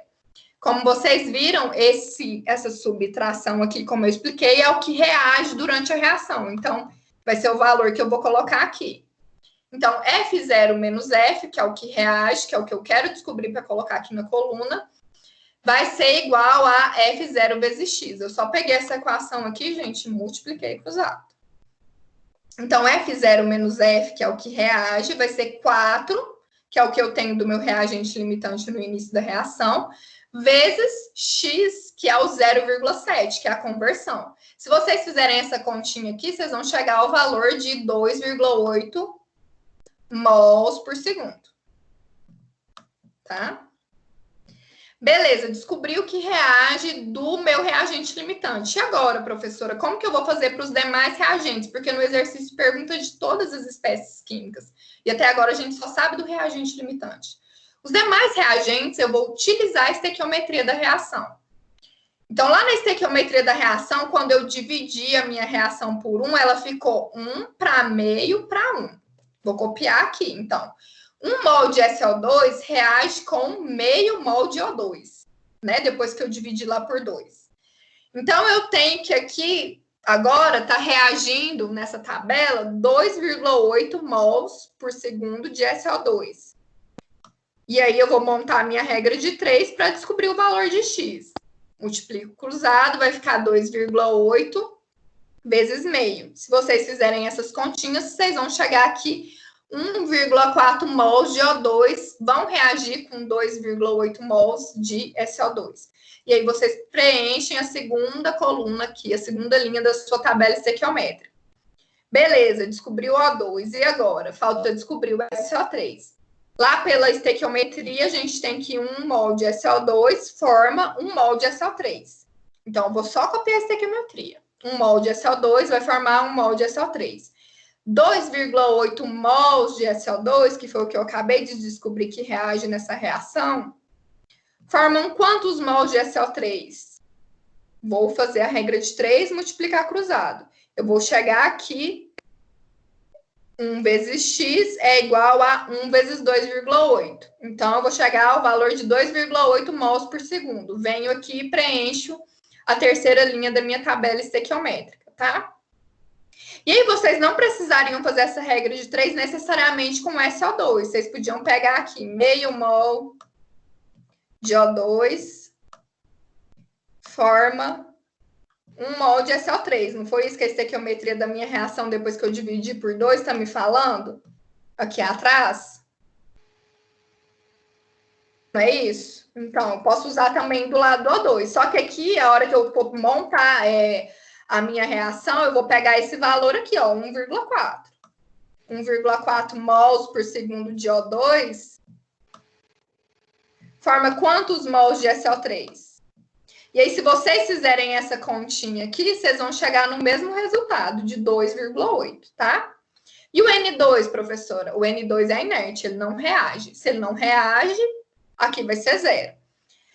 Como vocês viram, essa subtração aqui, como eu expliquei, é o que reage durante a reação. Então, vai ser o valor que eu vou colocar aqui. Então, F0 menos F, que é o que reage, que é o que eu quero descobrir para colocar aqui na coluna, vai ser igual a F0 vezes X. Eu só peguei essa equação aqui, gente, e multipliquei cruzado. Então, F0 menos F, que é o que reage, vai ser 4, que é o que eu tenho do meu reagente limitante no início da reação, vezes X, que é o 0,7, que é a conversão. Se vocês fizerem essa continha aqui, vocês vão chegar ao valor de 2,8 mols por segundo. Tá? Beleza, descobri o que reage do meu reagente limitante. E agora, professora, como que eu vou fazer para os demais reagentes? Porque no exercício pergunta de todas as espécies químicas. E até agora a gente só sabe do reagente limitante. Os demais reagentes, eu vou utilizar a estequiometria da reação. Então, lá na estequiometria da reação, quando eu dividi a minha reação por 1, ela ficou 1 para meio para 1. Vou copiar aqui, então. 1 mol de SO2 reage com meio mol de O2, né? Depois que eu dividi lá por 2. Então, eu tenho que aqui, agora, está reagindo nessa tabela 2,8 mols por segundo de SO2. E aí, eu vou montar a minha regra de 3 para descobrir o valor de X. Multiplico cruzado, vai ficar 2,8 vezes meio. Se vocês fizerem essas continhas, vocês vão chegar aqui 1,4 mols de O2 vão reagir com 2,8 mols de SO2. E aí vocês preenchem a segunda coluna aqui, a segunda linha da sua tabela estequiométrica. Beleza, descobriu o O2. E agora? Falta descobrir o SO3. Lá pela estequiometria, a gente tem que 1 mol de SO2 forma 1 mol de SO3. Então, eu vou só copiar a estequiometria. 1 mol de SO2 vai formar 1 mol de SO3. 2,8 mols de SO2, que foi o que eu acabei de descobrir que reage nessa reação, formam quantos mols de SO3? Vou fazer a regra de 3, multiplicar cruzado. Eu vou chegar aqui 1 vezes x é igual a 1 vezes 2,8. Então, eu vou chegar ao valor de 2,8 mols por segundo. Venho aqui e preencho a terceira linha da minha tabela estequiométrica, tá? E aí, vocês não precisariam fazer essa regra de 3 necessariamente com SO2. Vocês podiam pegar aqui meio mol de O2 forma 1 mol de SO3. Não foi isso que a estequiometria da minha reação, depois que eu dividi por 2, está me falando? Aqui atrás? Não é isso? Então, eu posso usar também do lado do O2. Só que aqui, a hora que eu for montar a minha reação, eu vou pegar esse valor aqui, ó, 1,4. 1,4 mols por segundo de O2 forma quantos mols de SO3? E aí, se vocês fizerem essa continha aqui, vocês vão chegar no mesmo resultado, de 2,8, tá? E o N2, professora? O N2 é inerte, ele não reage. Se ele não reage, aqui vai ser 0.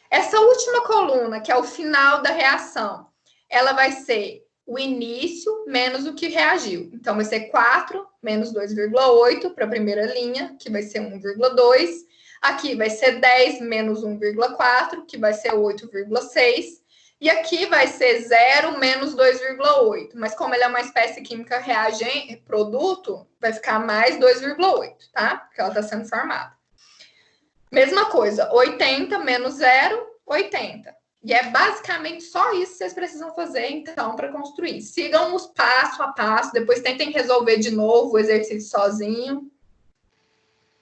Essa última coluna, que é o final da reação, ela vai ser o início menos o que reagiu. Então, vai ser 4 menos 2,8 para a primeira linha, que vai ser 1,2. Aqui vai ser 10 menos 1,4, que vai ser 8,6. E aqui vai ser 0 menos 2,8. Mas como ele é uma espécie química reagente, produto, vai ficar mais 2,8, tá? Porque ela está sendo formada. Mesma coisa, 80 menos 0, 80. E é basicamente só isso que vocês precisam fazer, então, para construir. Sigam os passo a passo, depois tentem resolver de novo o exercício sozinho,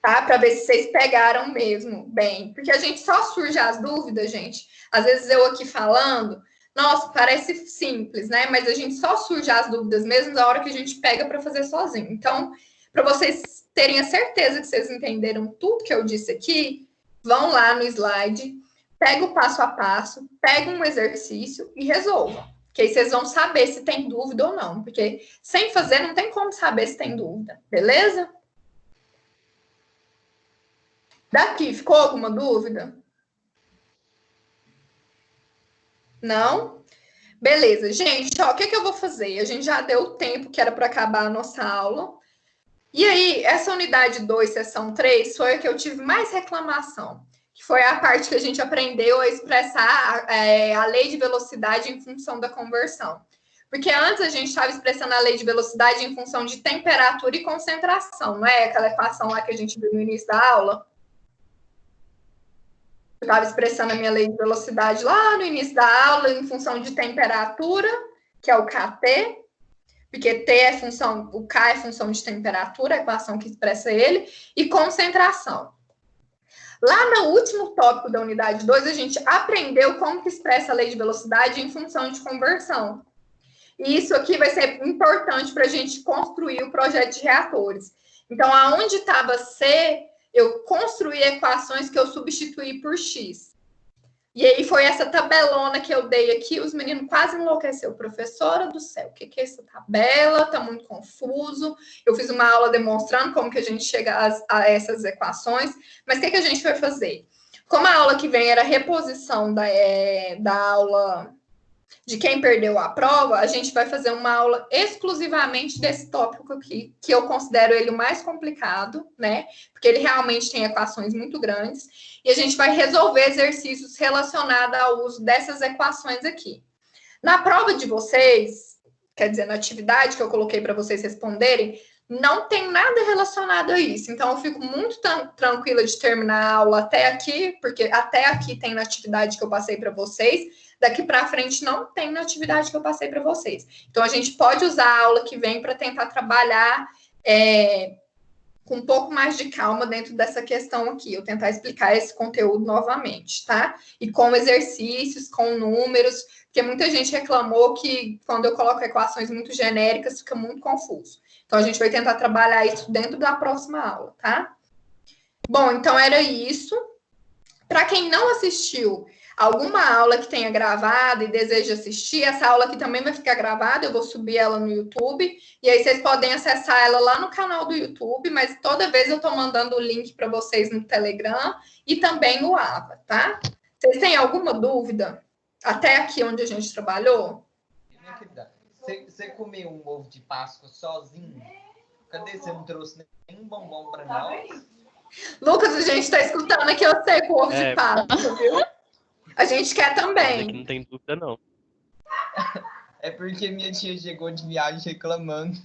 tá? Para ver se vocês pegaram mesmo bem. Porque a gente só surge as dúvidas, gente. Às vezes eu aqui falando, nossa, parece simples, né? Mas a gente só surge as dúvidas mesmo na hora que a gente pega para fazer sozinho. Então, para vocês terem a certeza que vocês entenderam tudo que eu disse aqui, vão lá no slide, pega o passo a passo, pega um exercício e resolvam. Que aí vocês vão saber se tem dúvida ou não. Porque sem fazer não tem como saber se tem dúvida, beleza? Daqui, ficou alguma dúvida? Não? Beleza, gente, ó, o que eu vou fazer? A gente já deu o tempo que era para acabar a nossa aula. E aí, essa unidade 2, seção 3, foi a que eu tive mais reclamação, que foi a parte que a gente aprendeu a expressar a lei de velocidade em função da conversão. Porque antes a gente estava expressando a lei de velocidade em função de temperatura e concentração, não é? Aquela equação lá que a gente viu no início da aula. Eu estava expressando a minha lei de velocidade lá no início da aula em função de temperatura, que é o KT, porque T é função, o K é função de temperatura, a equação que expressa ele, e concentração. Lá no último tópico da unidade 2, a gente aprendeu como que expressa a lei de velocidade em função de conversão. E isso aqui vai ser importante para a gente construir o projeto de reatores. Então, aonde estava C, eu construí equações que eu substituí por X. E aí foi essa tabelona que eu dei aqui, os meninos quase enlouqueceram. Professora do céu, o que é essa tabela? Tá muito confuso. Eu fiz uma aula demonstrando como que a gente chega a essas equações. Mas o que a gente vai fazer? Como a aula que vem era reposição da aula de quem perdeu a prova, a gente vai fazer uma aula exclusivamente desse tópico aqui, que eu considero ele o mais complicado, né? Porque ele realmente tem equações muito grandes, e a gente vai resolver exercícios relacionados ao uso dessas equações aqui. Na prova de vocês, quer dizer, na atividade que eu coloquei para vocês responderem, não tem nada relacionado a isso. Então, eu fico muito tranquila de terminar a aula até aqui, porque até aqui tem na atividade que eu passei para vocês. Daqui para frente não tem na atividade que eu passei para vocês. Então, a gente pode usar a aula que vem para tentar trabalhar com um pouco mais de calma dentro dessa questão aqui. Eu tentar explicar esse conteúdo novamente, tá? E com exercícios, com números, porque muita gente reclamou que quando eu coloco equações muito genéricas, fica muito confuso. Então, a gente vai tentar trabalhar isso dentro da próxima aula, tá? Bom, então era isso. Para quem não assistiu alguma aula que tenha gravado e deseja assistir, essa aula aqui também vai ficar gravada, eu vou subir ela no YouTube, e aí vocês podem acessar ela lá no canal do YouTube, mas toda vez eu tô mandando o link para vocês no Telegram e também no AVA, tá? Vocês têm alguma dúvida? Até aqui onde a gente trabalhou? Minha querida, você comeu um ovo de Páscoa sozinho? Cadê? Você não trouxe nenhum bombom pra nós? Lucas, a gente tá escutando aqui você com ovo de Páscoa, viu? A gente quer Mas aqui também. não tem dúvida, não. É porque minha tia chegou de viagem reclamando.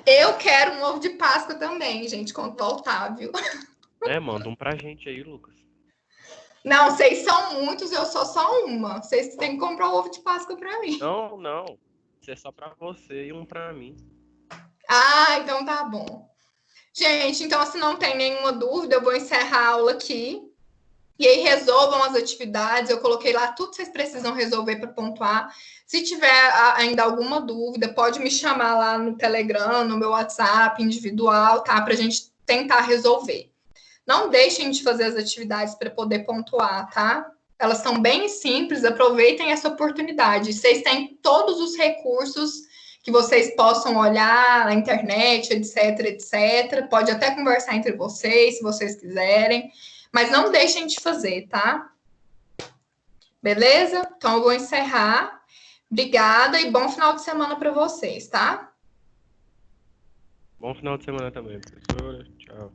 Eu quero um ovo de Páscoa também, gente, quando voltar, viu? Manda um pra gente aí, Lucas. Não, vocês são muitos, eu sou só uma. Vocês têm que comprar um ovo de Páscoa pra mim. Não, não. Isso é só pra você e um pra mim. Ah, então tá bom. Gente, então se não tem nenhuma dúvida, eu vou encerrar a aula aqui. E aí resolvam as atividades. Eu coloquei lá tudo que vocês precisam resolver para pontuar. Se tiver ainda alguma dúvida, pode me chamar lá no Telegram, no meu WhatsApp individual, tá? Para a gente tentar resolver. Não deixem de fazer as atividades para poder pontuar, tá? Elas são bem simples, aproveitem essa oportunidade. Vocês têm todos os recursos que vocês possam olhar na internet, etc, etc. Pode até conversar entre vocês, se vocês quiserem. Mas não deixem de fazer, tá? Beleza? Então, eu vou encerrar. Obrigada e bom final de semana para vocês, tá? Bom final de semana também, professora. Tchau.